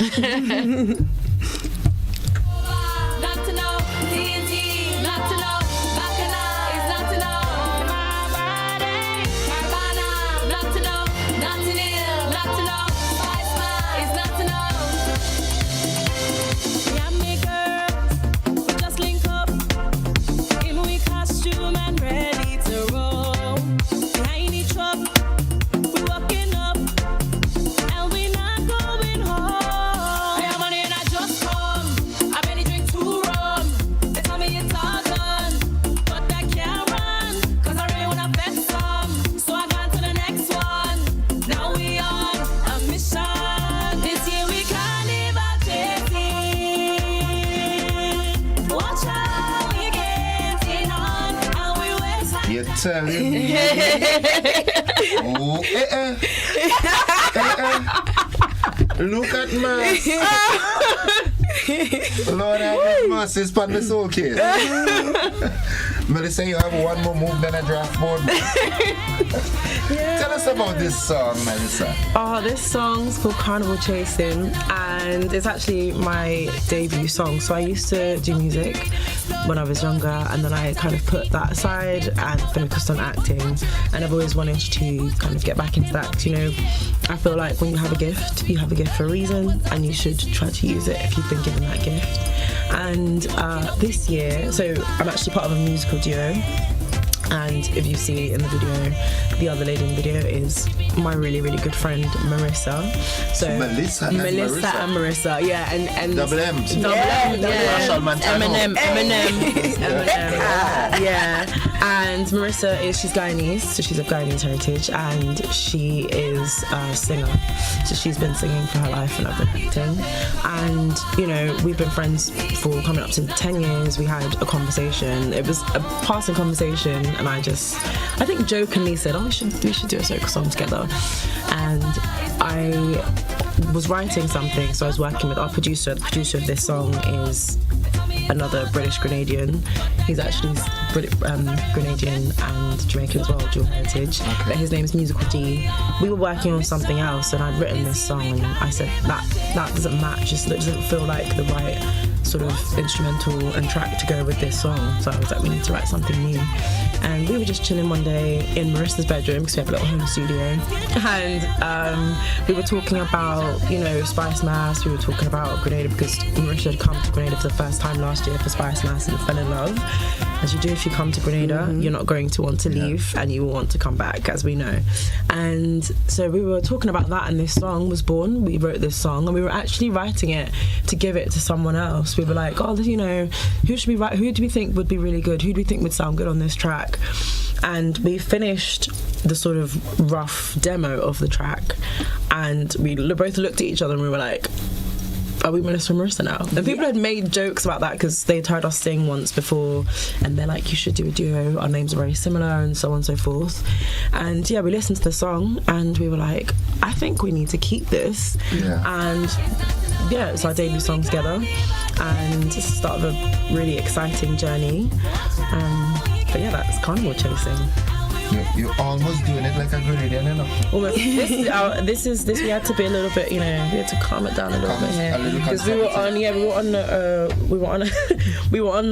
Telling me. Oh, Look at mercy. Lord have mercy, it's on the soul case. Melissa, you have one more move than a draft board. Tell us about this song, Melissa. Oh, this song's called Carnival Chasing, and it's actually my debut song. So I used to do music when I was younger, and then I kind of put that aside and focused on acting. And I've always wanted to kind of get back into that. You know, I feel like when you have a gift for a reason, and you should try to use it if you've been given that gift. And this year, so I'm actually part of a musical duo And if you see in the video, the other lady in the video is my really, really good friend Marissa. So Melissa and Marissa, yeah, and double M's. Eminem, yeah. And Marissa she's Guyanese, so she's of Guyanese heritage, and she is a singer. So she's been singing for her life, and I've been acting. And you know, we've been friends for coming up to 10 years. We had a conversation. It was a passing conversation, and I think jokingly said, "Oh, we should do a soca song together." And I was writing something, so I was working with our producer. The producer of this song is another British Grenadian. He's actually Grenadian and Jamaican as well, dual heritage. Okay. But his name is Musical D. We were working on something else, and I'd written this song, and I said that doesn't match. It doesn't feel like the right sort of instrumental and track to go with this song. So I was like, we need to write something new. And we were just chilling one day in Marissa's bedroom, because we have a little home studio, and we were talking about, you know, Spice Mass. We were talking about Grenada, because Marissa had come to Grenada for the first time last year for Spice Mass and fell in love. As you do if you come to Grenada, you're not going to want to leave, and you will want to come back, as we know. And so we were talking about that, and this song was born. We wrote this song, and we were actually writing it to give it to someone else. We were like, oh, you know, who should we write? Who do we think would be really good? Who do we think would sound good on this track? And we finished the sort of rough demo of the track, and we both looked at each other and we were like, are we Melissa and Marissa now? And people had made jokes about that, because they'd heard us sing once before, and they're like, you should do a duo, our names are very similar, and so on and so forth. And yeah, we listened to the song and we were like, I think we need to keep this. And yeah, it's our debut song together, and it's the start of a really exciting journey. But yeah, that's Carnival Chasing. You're almost doing it like a Grenadian, you know. Almost. This we had to be a little bit, you know, we had to calm it down a little bit here, because we were on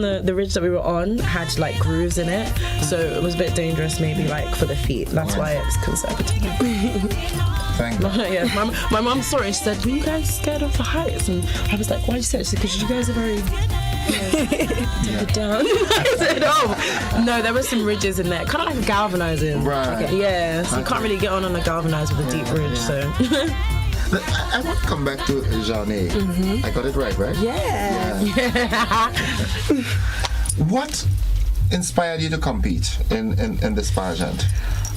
the ridge that we were on had like grooves in it, so it was a bit dangerous maybe like for the feet. That's why it's conservative. Thank you. Yeah, my mum saw it. She said, "Were you guys scared of the heights?" And I was like, "Why did you say it?" She said, "Because you guys are very." Down. I said, "Oh no, there were some ridges in there, kind of like galvanizing." Right. Okay, yeah, so you can't really get on a galvanized with a deep ridge. So. I want to come back to Jeanne. I got it right? Yeah. What inspired you to compete in this pageant?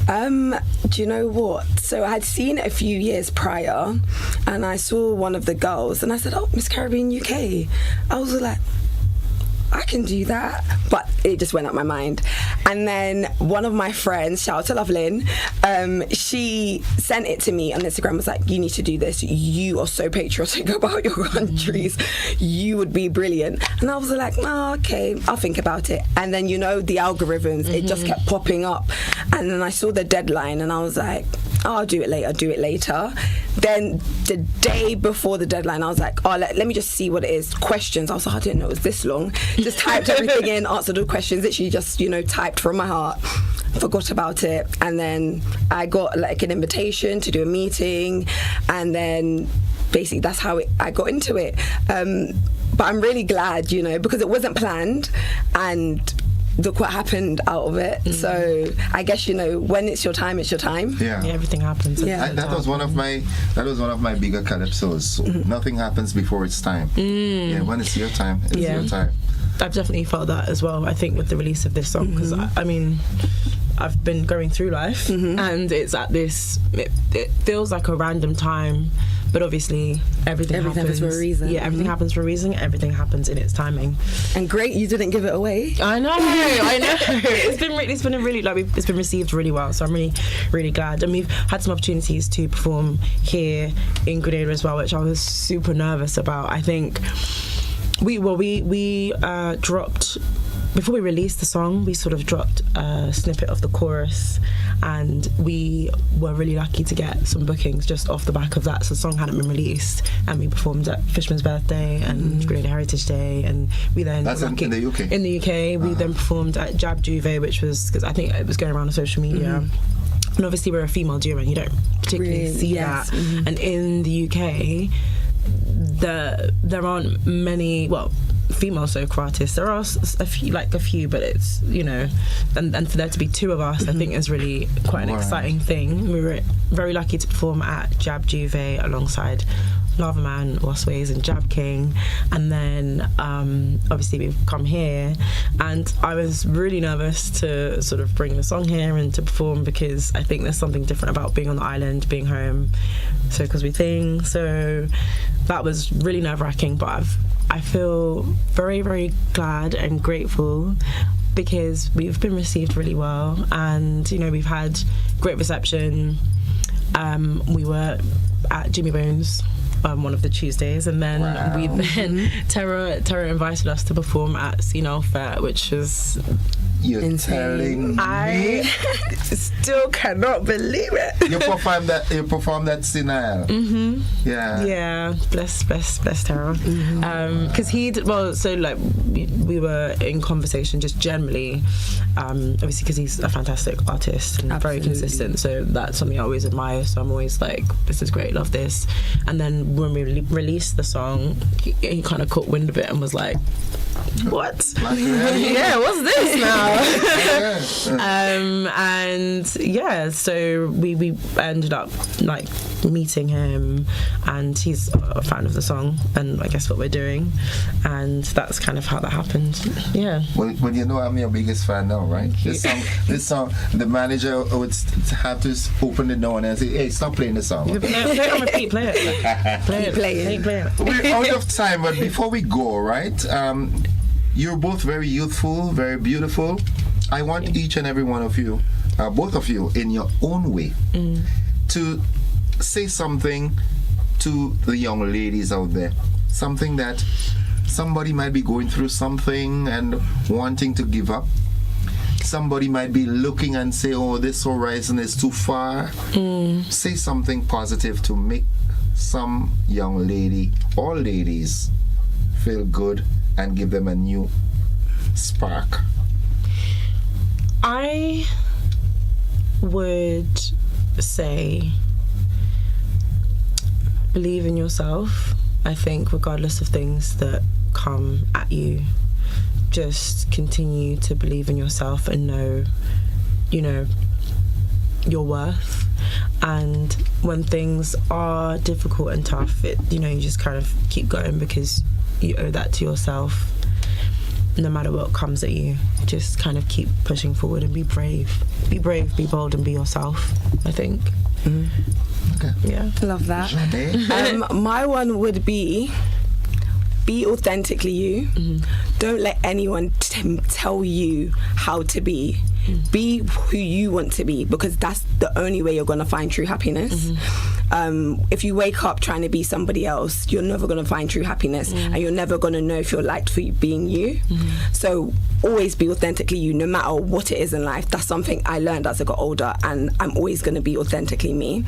Do you know what? So I had seen it a few years prior, and I saw one of the girls, and I said, "Oh, Miss Caribbean UK." I was like, I can do that, but it just went up my mind. And then one of my friends, shout out to Lovelyn, she sent it to me on Instagram, was like, you need to do this, you are so patriotic about your countries, you would be brilliant. And I was like, oh, okay, I'll think about it. And then, you know, the algorithms, it just kept popping up, and then I saw the deadline, and I was like, oh, I'll do it later. Then the day before the deadline, I was like, oh, let me just see what it is. Questions. I was like, I didn't know it was this long. Just typed everything in, answered all the questions, literally just, you know, typed from my heart. Forgot about it. And then I got like an invitation to do a meeting, and then basically that's how I got into it. But I'm really glad, you know, because it wasn't planned, and look what happened out of it. So I guess, you know, when it's your time, it's your time. Yeah, everything happens. That was one of my bigger calypsos. Nothing happens before it's time. Yeah, when it's your time, it's your time. I've definitely felt that as well, I think, with the release of this song, because I mean, I've been going through life, and it's at this, it feels like a random time, but obviously everything happens for a reason. Yeah, everything happens for a reason. Everything happens in its timing. And great, you didn't give it away. I know. It's been really like it's been received really well. So I'm really, really glad. And we've had some opportunities to perform here in Grenada as well, which I was super nervous about. I think we dropped. Before we released the song, we sort of dropped a snippet of the chorus, and we were really lucky to get some bookings just off the back of that. So the song hadn't been released, and we performed at Fisherman's Birthday and Grenada Heritage Day, and we then... That's in the UK? In the UK. We then performed at Jab Juve, which was, because I think it was going around on social media. And obviously we're a female duo, and you don't particularly see that. And in the UK, there aren't many, well, female soca artists. There are a few, but it's, you know, and for there to be two of us, I think is really quite an exciting thing. We were very lucky to perform at Jab Juve alongside Lava Man, Wasways and Jab King, and then obviously we've come here, and I was really nervous to sort of bring the song here and to perform, because I think there's something different about being on the island, being home, so because we thing, so that was really nerve-wracking, but I feel very, very glad and grateful, because we've been received really well, and you know, we've had great reception. We were at Jimmy Bones one of the Tuesdays, and then Tara invited us to perform at Senile Fair, which was telling I still cannot believe it. You performed that Senile. Yeah. Bless Tara. Because he did well. So like we were in conversation just generally, obviously because he's a fantastic artist and very consistent. So that's something I always admire. So I'm always like, this is great, love this. And then when we released the song, he kind of caught wind of it and was like, what? Yeah, what's this now? And yeah, so we ended up like meeting him, and he's a fan of the song and I guess what we're doing, and that's kind of how that happened. Yeah. Well, you know, I'm your biggest fan now, right? This song, the manager would have to open the door and say, "Hey, stop playing the song." Play it on repeat. Play it. We're out of time, but before we go, right? You're both very youthful, very beautiful. I want each and every one of you, both of you, in your own way, to say something to the young ladies out there. Something that somebody might be going through something and wanting to give up. Somebody might be looking and say, oh, this horizon is too far. Say something positive to make some young lady, all ladies, feel good and give them a new spark. I would say believe in yourself. I think regardless of things that come at you, just continue to believe in yourself and know, you know, your worth. And when things are difficult and tough, you know, you just kind of keep going, because you owe that to yourself. No matter what comes at you, just kind of keep pushing forward and be brave, be bold, and be yourself, I think. Okay. Yeah, love that. My one would be authentically you. Don't let anyone tell you how to be. Be who you want to be, because that's the only way you're going to find true happiness. If you wake up trying to be somebody else, you're never going to find true happiness, and you're never going to know if you're liked for being you. So always be authentically you, no matter what it is in life. That's something I learned as I got older, and I'm always going to be authentically me.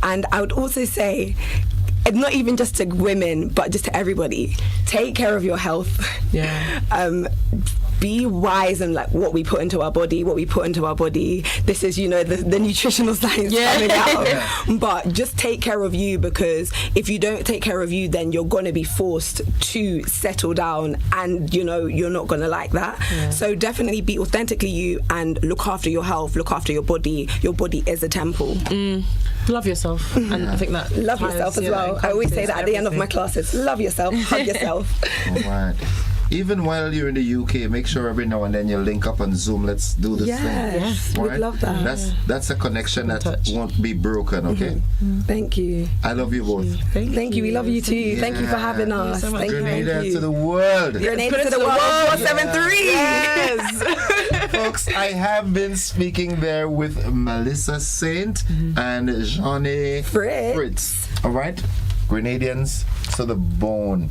And I would also say, not even just to women, but just to everybody, take care of your health. Be wise in like what we put into our body. This is, you know, the nutritional science coming out. But just take care of you, because if you don't take care of you, then you're going to be forced to settle down, and you know, you're not going to like that. So definitely be authentically you and look after your health, look after your body. Your body is a temple. Love yourself. And I think that love yourself as well. I always say that at the end of my classes. Love yourself, hug yourself. All right. Even while you're in the UK, make sure every now and then you link up on Zoom. Let's do this thing. Yes, we'd love that. That's a connection that won't be broken, okay? Thank you. I love you both. Thank you. We love you too. Yeah. Thank you for having us. Thank Grenada to the world. Grenada to the world. 473. Yes. Folks, I have been speaking there with Melissa Saint and Jeanne Fritz. All right? Grenadians to the bone.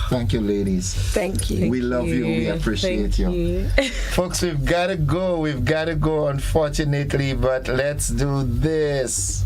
Thank you, ladies. Thank you. We love you. We appreciate you. Folks, we've got to go, unfortunately, but let's do this.